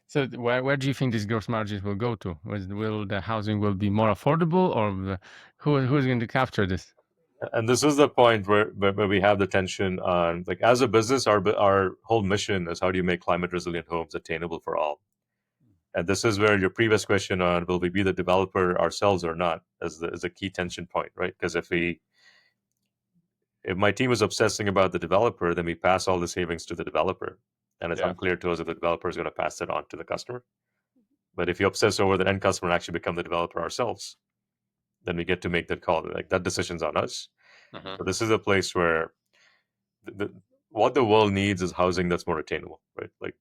So where do you think these gross margins will go to? Will the housing will be more affordable, or who's going to capture this?
And this is the point where we have the tension on, like, as a business, our whole mission is how do you make climate resilient homes attainable for all? And this is where your previous question on will we be the developer ourselves or not is a key tension point, right? Because if my team is obsessing about the developer, then we pass all the savings to the developer. And it's unclear to us if the developer is going to pass it on to the customer. But if you obsess over the end customer and actually become the developer ourselves, then we get to make that call. Like that decision's on us. So this is a place where what the world needs is housing that's more attainable, right? Like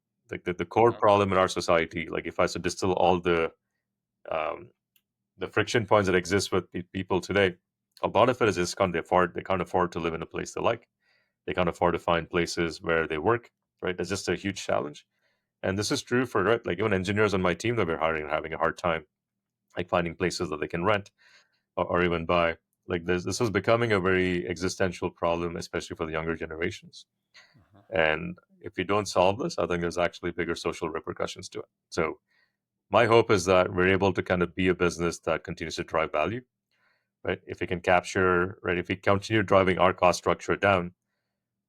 the core problem in our society, like if I was to distill all the friction points that exist with people today, a lot of it is just they can't afford to live in a place they like. They can't afford to find places where they work, right? It's just a huge challenge. And this is true for, right, like even engineers on my team that we're hiring are having a hard time, like finding places that they can rent or even buy. Like this is becoming a very existential problem, especially for the younger generations. And if we don't solve this, I think there's actually bigger social repercussions to it. So my hope is that we're able to kind of be a business that continues to drive value, right? If we can capture, right, if we continue driving our cost structure down,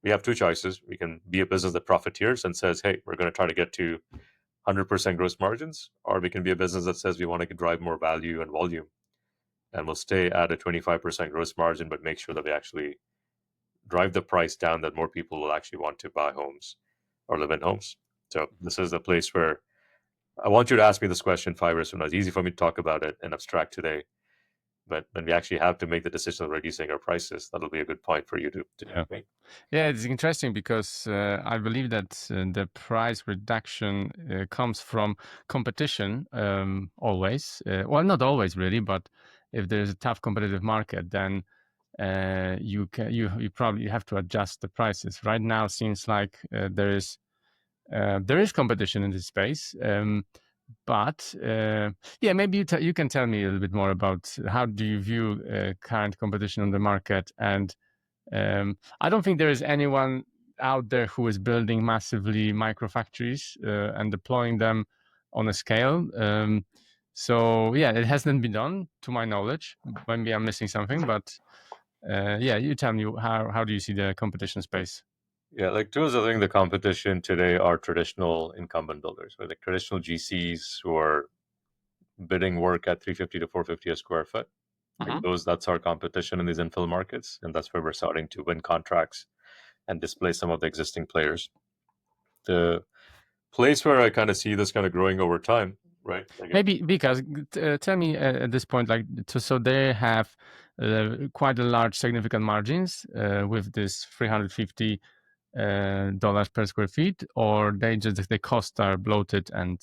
we have two choices. We can be a business that profiteers and says, hey, we're going to try to get to 100% gross margins, or we can be a business that says we want to drive more value and volume, and we'll stay at a 25% gross margin, but make sure that we actually drive the price down that more people will actually want to buy homes or live in homes. So this is a place where I want you to ask me this question 5 years from now. It's easy for me to talk about it and abstract today, but when we actually have to make the decision of reducing our prices, that'll be a good point for you to make.
Yeah, it's interesting because I believe that the price reduction comes from competition always. Well, not always really, but if there's a tough competitive market, then you probably have to adjust the prices. Right now, it seems like there is competition in this space. But yeah, maybe you can tell me a little bit more about how do you view current competition on the market. And I don't think there is anyone out there who is building massively microfactories and deploying them on a scale. So yeah, it hasn't been done to my knowledge. Maybe I'm missing something, but yeah, you tell me how do you see the competition space?
Yeah, like tools, I think the competition today are traditional incumbent builders, right? Like traditional GCs who are bidding work at 350 to 450 a square foot. Like that's our competition in these infill markets, and that's where we're starting to win contracts and displace some of the existing players. The place where I kind of see this kind of growing over time, right? Like
Maybe because tell me at this point, like so they have quite a large significant margins with this 350 dollars per square feet, or the costs are bloated and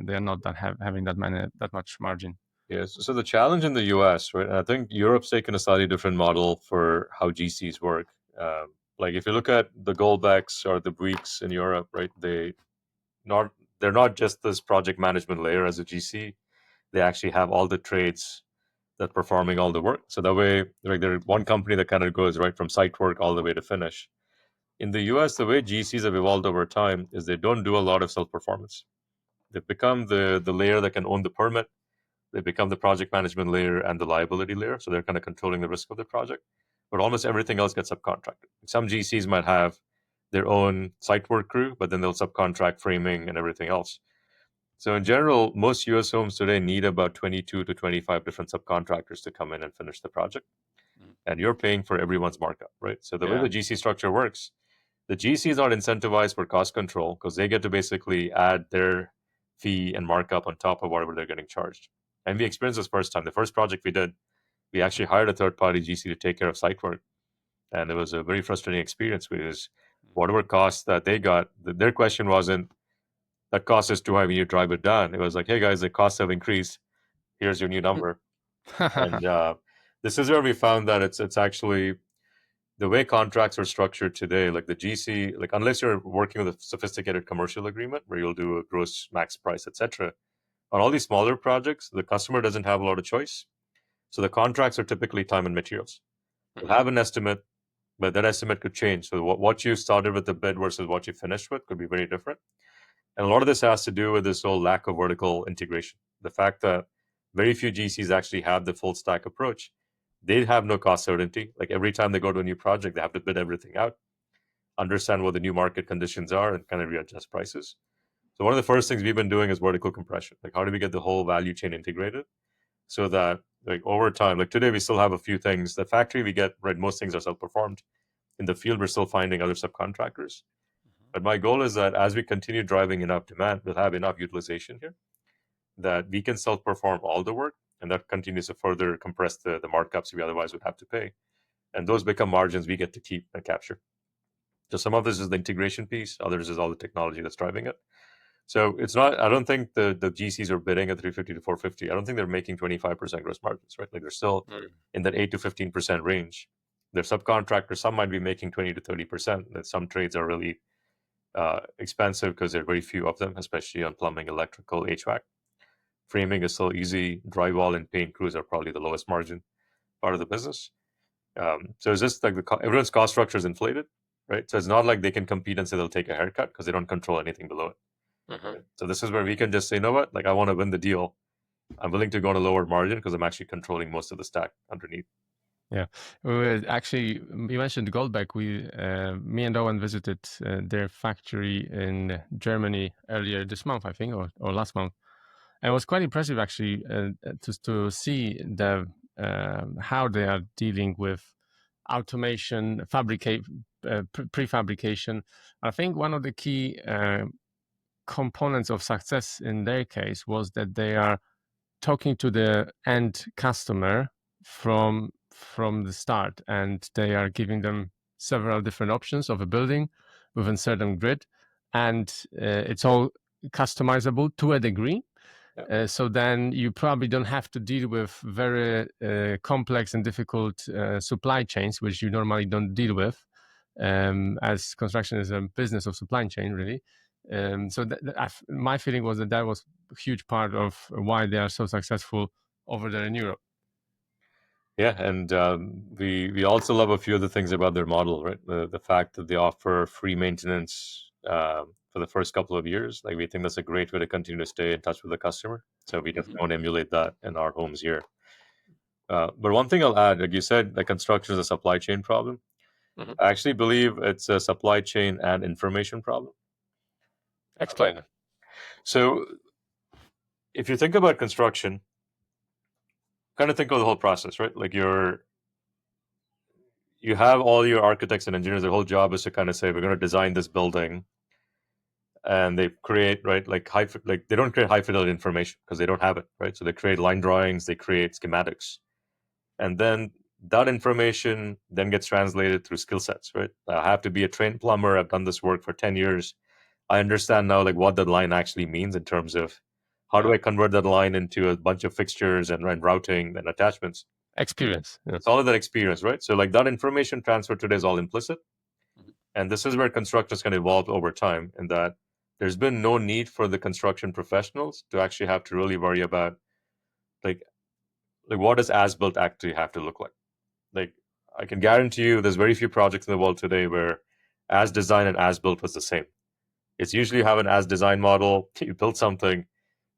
they are not having that much margin.
yes. So the challenge in the US, right? And I think Europe's taken a slightly different model for how GCs work. Like if you look at the Goldbacks or the Bouygues in Europe, right? Not they're not just this project management layer as a GC. They actually have all the trades that performing all the work. So that way, like they're one company that kind of goes right from site work all the way to finish. In the US, the way GCs have evolved over time is they don't do a lot of self performance. They've become the layer that can own the permit. They become the project management layer and the liability layer. So they're kind of controlling the risk of the project. But almost everything else gets subcontracted. Some GCs might have their own site work crew, but then they'll subcontract framing and everything else. So in general, most US homes today need about 22 to 25 different subcontractors to come in and finish the project. And you're paying for everyone's markup, right? So the way the GC structure works, the GC is not incentivized for cost control because they get to basically add their fee and markup on top of whatever they're getting charged. And we experienced this first time. The first project we did, we actually hired a third party GC to take care of site work. And it was a very frustrating experience because whatever costs that they got, their question wasn't, that cost is too high, we need to drive it down. It was like, hey guys, the costs have increased. Here's your new number. And this is where we found that it's actually the way contracts are structured today. Like the GC, like unless you're working with a sophisticated commercial agreement where you'll do a gross max price, etc. On all these smaller projects, the customer doesn't have a lot of choice. So the contracts are typically time and materials. You'll have an estimate, but that estimate could change. So what you started with the bid versus what you finished with could be very different. And a lot of this has to do with this whole lack of vertical integration. The fact that very few GCs actually have the full stack approach. They have no cost certainty. Like every time they go to a new project, they have to bid everything out, understand what the new market conditions are, and kind of readjust prices. So one of the first things we've been doing is vertical compression. Like how do we get the whole value chain integrated so that like over time, like today we still have a few things. The factory we get, right, most things are self-performed. In the field, we're still finding other subcontractors. But my goal is that as we continue driving enough demand, we'll have enough utilization here that we can self-perform all the work, and that continues to further compress the markups we otherwise would have to pay. And those become margins we get to keep and capture. So some of this is the integration piece, others is all the technology that's driving it. So it's not, I don't think the GCs are bidding at 350 to 450. I don't think they're making 25% gross margins, right? Like they're still in that 8 to 15% range. Their subcontractors, some might be making 20 to 30%. That some trades are really expensive because there are very few of them, especially on plumbing, electrical, HVAC. Framing is still easy. Drywall and paint crews are probably the lowest margin part of the business. So it's just like everyone's cost structure is inflated, right? So it's not like they can compete and say they'll take a haircut because they don't control anything below it. Right? So this is where we can just say, you know what? Like I want to win the deal. I'm willing to go on a lower margin because I'm actually controlling most of the stack underneath.
Yeah, actually, you mentioned Goldbeck. Me and Owen visited their factory in Germany earlier this month, I think, or last month. And it was quite impressive, actually, to see how they are dealing with automation, prefabrication. I think one of the key components of success in their case was that they are talking to the end customer from the start, and they are giving them several different options of a building within certain grid, and it's all customizable to a degree. So then you probably don't have to deal with very complex and difficult supply chains, which you normally don't deal with, as construction is a business of supply chain, really. So my feeling was that was a huge part of why they are so successful over there in Europe.
Yeah, and we also love a few of the things about their model, right? The fact that they offer free maintenance for the first couple of years. Like we think that's a great way to continue to stay in touch with the customer. So we definitely want to emulate that in our homes here. But one thing I'll add, like you said, the construction is a supply chain problem. I actually believe it's a supply chain and information problem.
Explain.
So if you think about construction, kind of think of the whole process, right? Like you have all your architects and engineers. Their whole job is to kind of say, we're going to design this building, and they create, right, like they don't create high fidelity information because they don't have it, right? So they create line drawings, they create schematics, and then that information then gets translated through skill sets, right? I have to be a trained plumber. I've done this work for 10 years. I understand now like what that line actually means in terms of how do I convert that line into a bunch of fixtures and routing and attachments.
Experience. Yeah.
It's all of that experience, right? So like that information transfer today is all implicit. And this is where construction has kind of evolved over time, in that there's been no need for the construction professionals to actually have to really worry about like what does as built actually have to look like. Like I can guarantee you there's very few projects in the world today where as design and as built was the same. It's usually you have an as design model, you build something,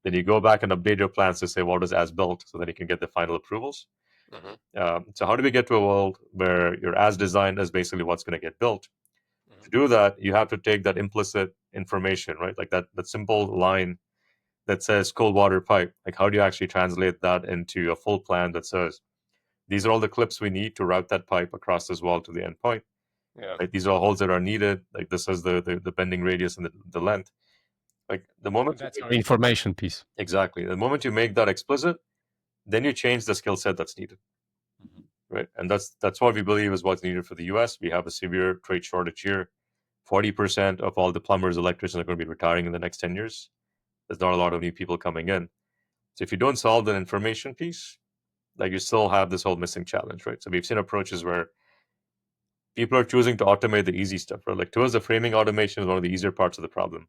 then you go back and update your plans to say what is as built, so that you can get the final approvals. So how do we get to a world where your as designed is basically what's going to get built? To do that, you have to take that implicit information, right? Like that simple line that says cold water pipe. Like how do you actually translate that into a full plan that says these are all the clips we need to route that pipe across this wall to the end point?
Yeah.
Like these are all holes that are needed. Like this is the bending radius and the length. Like the moment
That's our information piece.
exactly the moment you make that explicit, then you change the skill set that's needed. Right, and that's what we believe is what's needed for the U.S. We have a severe trade shortage here. 40% of all the plumbers, electricians are going to be retiring in the next 10 years. There's not a lot of new people coming in. So if you don't solve the information piece, like you still have this whole missing challenge, right? So we've seen approaches where people are choosing to automate the easy stuff, right? Like towards the framing automation is one of the easier parts of the problem.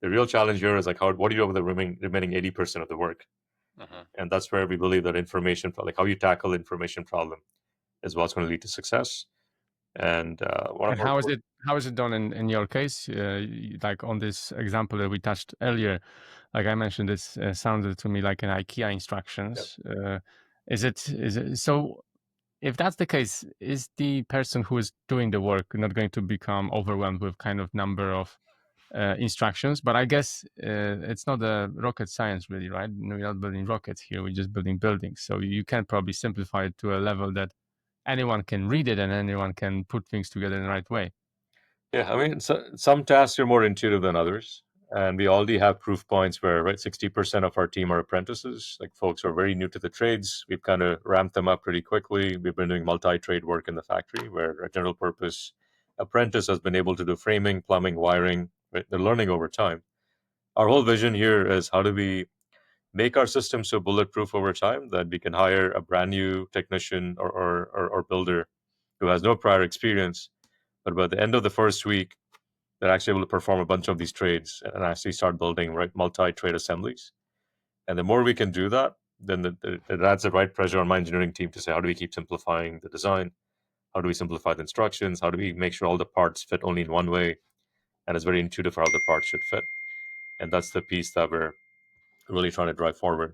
The real challenge here is like what do you do with the remaining 80% of the work? And that's where we believe that information, like how you tackle the information problem, is what's going to lead to success. And
And how is it done in your case? Like on this example that we touched earlier, like I mentioned, this sounded to me like an IKEA instructions. Is it so? If that's the case, is the person who is doing the work not going to become overwhelmed with kind of number of instructions? But I guess it's not a rocket science, really, right? We're not building rockets here; we're just building buildings. So you can probably simplify it to a level that anyone can read it and anyone can put things together in the right way.
Yeah, I mean, some tasks are more intuitive than others, and we already have proof points where, right, 60% of our team are apprentices, like folks who are very new to the trades. We've kind of ramped them up pretty quickly. We've been doing multi-trade work in the factory, where a general purpose apprentice has been able to do framing, plumbing, wiring. Right? They're learning over time. Our whole vision here is how do we make our system so bulletproof over time that we can hire a brand new technician or builder who has no prior experience, but by the end of the first week, they're actually able to perform a bunch of these trades and actually start building right multi-trade assemblies. And the more we can do that, then it adds the right pressure on my engineering team to say, how do we keep simplifying the design? How do we simplify the instructions? How do we make sure all the parts fit only in one way? And it's very intuitive for how the parts should fit. And that's the piece that we're really trying to drive forward.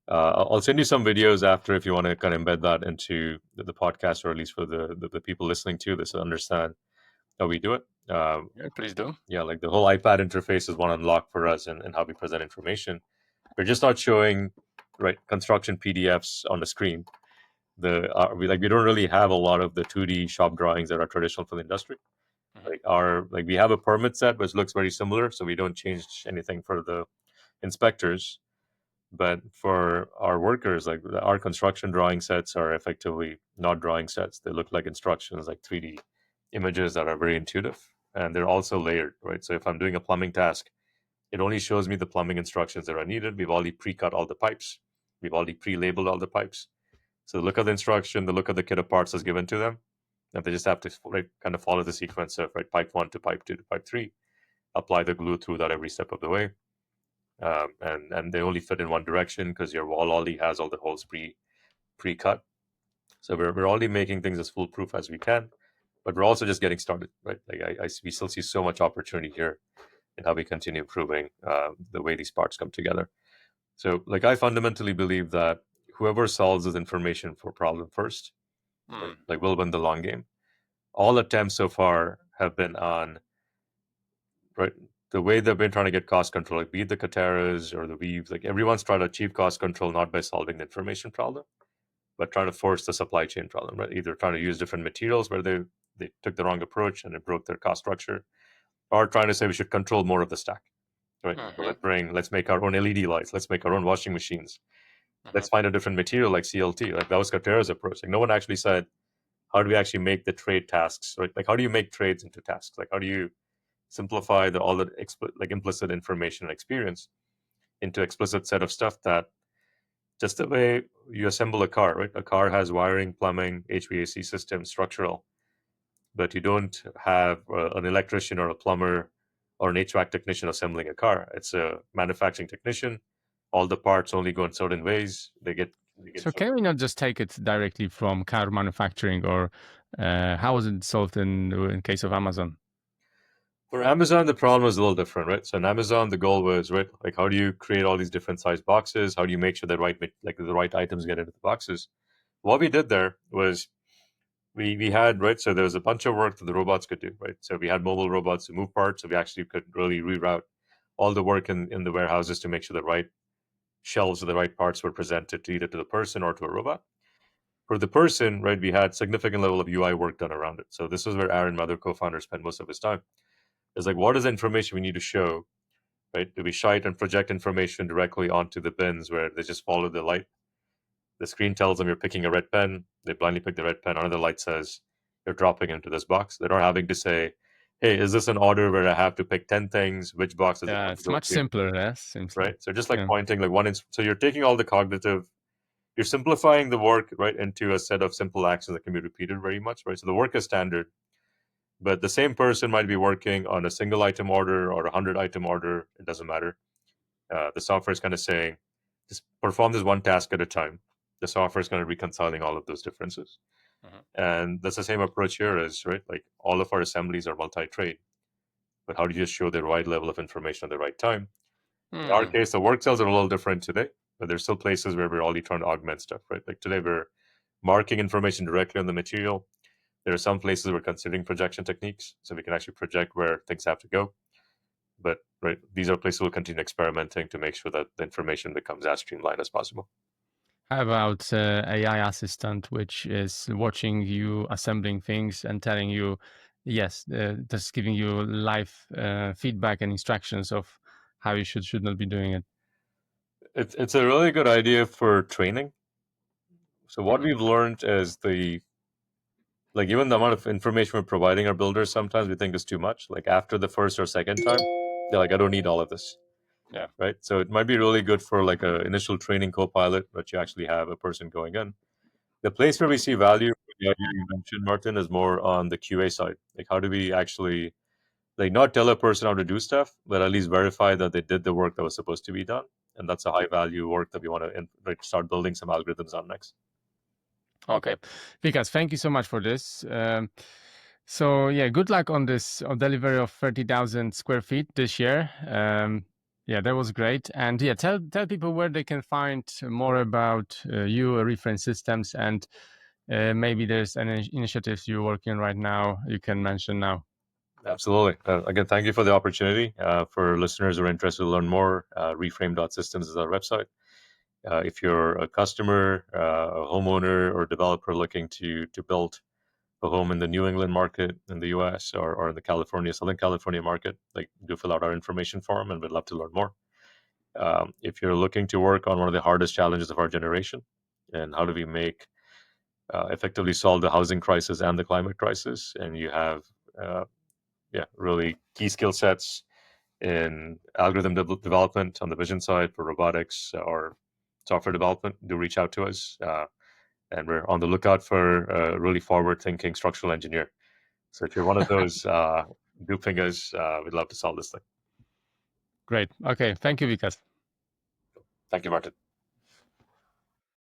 I'll send you some videos after if you want to kind of embed that into the podcast, or at least for the people listening to this to understand how we do it.
Yeah, please do.
Yeah, like the whole iPad interface is one unlock for us and how we present information. We're just not showing right construction PDFs on the screen. We don't really have a lot of the 2D shop drawings that are traditional for the industry. Like we have a permit set which looks very similar, so we don't change anything for the inspectors. But for our workers, like our construction drawing sets are effectively not drawing sets. They look like instructions, like 3D images that are very intuitive, and they're also layered, right? So if I'm doing a plumbing task, it only shows me the plumbing instructions that are needed. We've already pre-cut all the pipes. We've already pre-labeled all the pipes. So look at the instruction, the look at the kit of parts that's given to them, and they just have to kind of follow the sequence of right pipe 1 to pipe 2 to pipe 3. apply the glue through that every step of the way. And they only fit in one direction because your wall already has all the holes pre-cut. So we're already making things as foolproof as we can, but we're also just getting started, right? Like we still see so much opportunity here in how we continue improving the way these parts come together. So like I fundamentally believe that whoever solves this information for problem first, right, like will win the long game. All attempts so far have been on, right, the way they've been trying to get cost control, like be it the Kateras or the Weaves, like everyone's trying to achieve cost control not by solving the information problem, but trying to force the supply chain problem, right? Either trying to use different materials where they took the wrong approach and it broke their cost structure, or trying to say we should control more of the stack, right? So let's make our own LED lights, let's make our own washing machines, let's find a different material like CLT. Like that was Katerra's approach. Like no one actually said, how do we actually make the trade tasks, right? Like how do you make trades into tasks? Like how do you simplify all the implicit information and experience into explicit set of stuff that just the way you assemble a car, right? A car has wiring, plumbing, HVAC system, structural, but you don't have an electrician or a plumber or an HVAC technician assembling a car. It's a manufacturing technician. All the parts only go in certain ways.
So can we not just take it directly from car manufacturing, or how was it solved in case of Amazon?
For Amazon, the problem was a little different, right? So in Amazon, the goal was, right, like how do you create all these different size boxes? How do you make sure the right items get into the boxes? What we did there was we had, right, so there was a bunch of work that the robots could do, right? So we had mobile robots to move parts, so we actually could really reroute all the work in the warehouses to make sure the right shelves of the right parts were presented to either to the person or to a robot. For the person, right, we had significant level of UI work done around it. So this is where Aaron, my other co-founder, spent most of his time. It's like, what is the information we need to show, right? Do we shite and project information directly onto the bins where they just follow the light? The screen tells them you're picking a red pen. They blindly pick the red pen. Another light says you're dropping into this box. They're not having to say, hey, is this an order where I have to pick 10 things? Which box does it
Yeah,
have to
it's
go
much
to?
simpler, yes, seems like.
Right. So just like
Yeah.
pointing like so you're taking all the cognitive, you're simplifying the work right into a set of simple actions that can be repeated very much, right? So the work is standard, but the same person might be working on a single item order or a 100 item order. It doesn't matter. The software is kind of saying, just perform this one task at a time. The software is kind of reconciling all of those differences. And that's the same approach here is, right? Like all of our assemblies are multi-trade, but how do you just show the right level of information at the right time? In our case, the work cells are a little different today, but there's still places where we're already trying to augment stuff, right? Like today, we're marking information directly on the material. There are some places we're considering projection techniques, so we can actually project where things have to go. But right, these are places we'll continue experimenting to make sure that the information becomes as streamlined as possible.
How about AI assistant, which is watching you assembling things and telling you, yes, just giving you live feedback and instructions of how you should not be doing it?
It's a really good idea for training. So what we've learned is even the amount of information we're providing our builders, sometimes we think is too much. Like after the first or second time, they're like, I don't need all of this.
Yeah.
Right. So it might be really good for like a initial training co-pilot, but you actually have a person going in. The place where we see value, the idea you mentioned, Martin, is more on the QA side. Like how do we actually like not tell a person how to do stuff, but at least verify that they did the work that was supposed to be done. And that's a high value work that we want to start building some algorithms on next.
Okay. Vikas, thank you so much for this. So yeah, good luck on this on delivery of 30,000 square feet this year. Yeah, that was great. And yeah, tell people where they can find more about you, Reference Systems, and maybe there's any initiatives you're working on right now you can mention now.
Absolutely. Again, thank you for the opportunity. For listeners who are interested to learn more, reframe.systems is our website. If you're a customer, a homeowner, or developer looking to build a home in the New England market in the US or in the Southern California market, like do fill out our information form and we'd love to learn more. If you're looking to work on one of the hardest challenges of our generation and how do we make effectively solve the housing crisis and the climate crisis, and you have uh, really key skill sets in algorithm development on the vision side for robotics or software development, do reach out to us. And we're on the lookout for a really forward-thinking structural engineer. So if you're one of those do fingers. We'd love to solve this thing.
Great. Okay. Thank you, Vikas.
Thank you, Martin.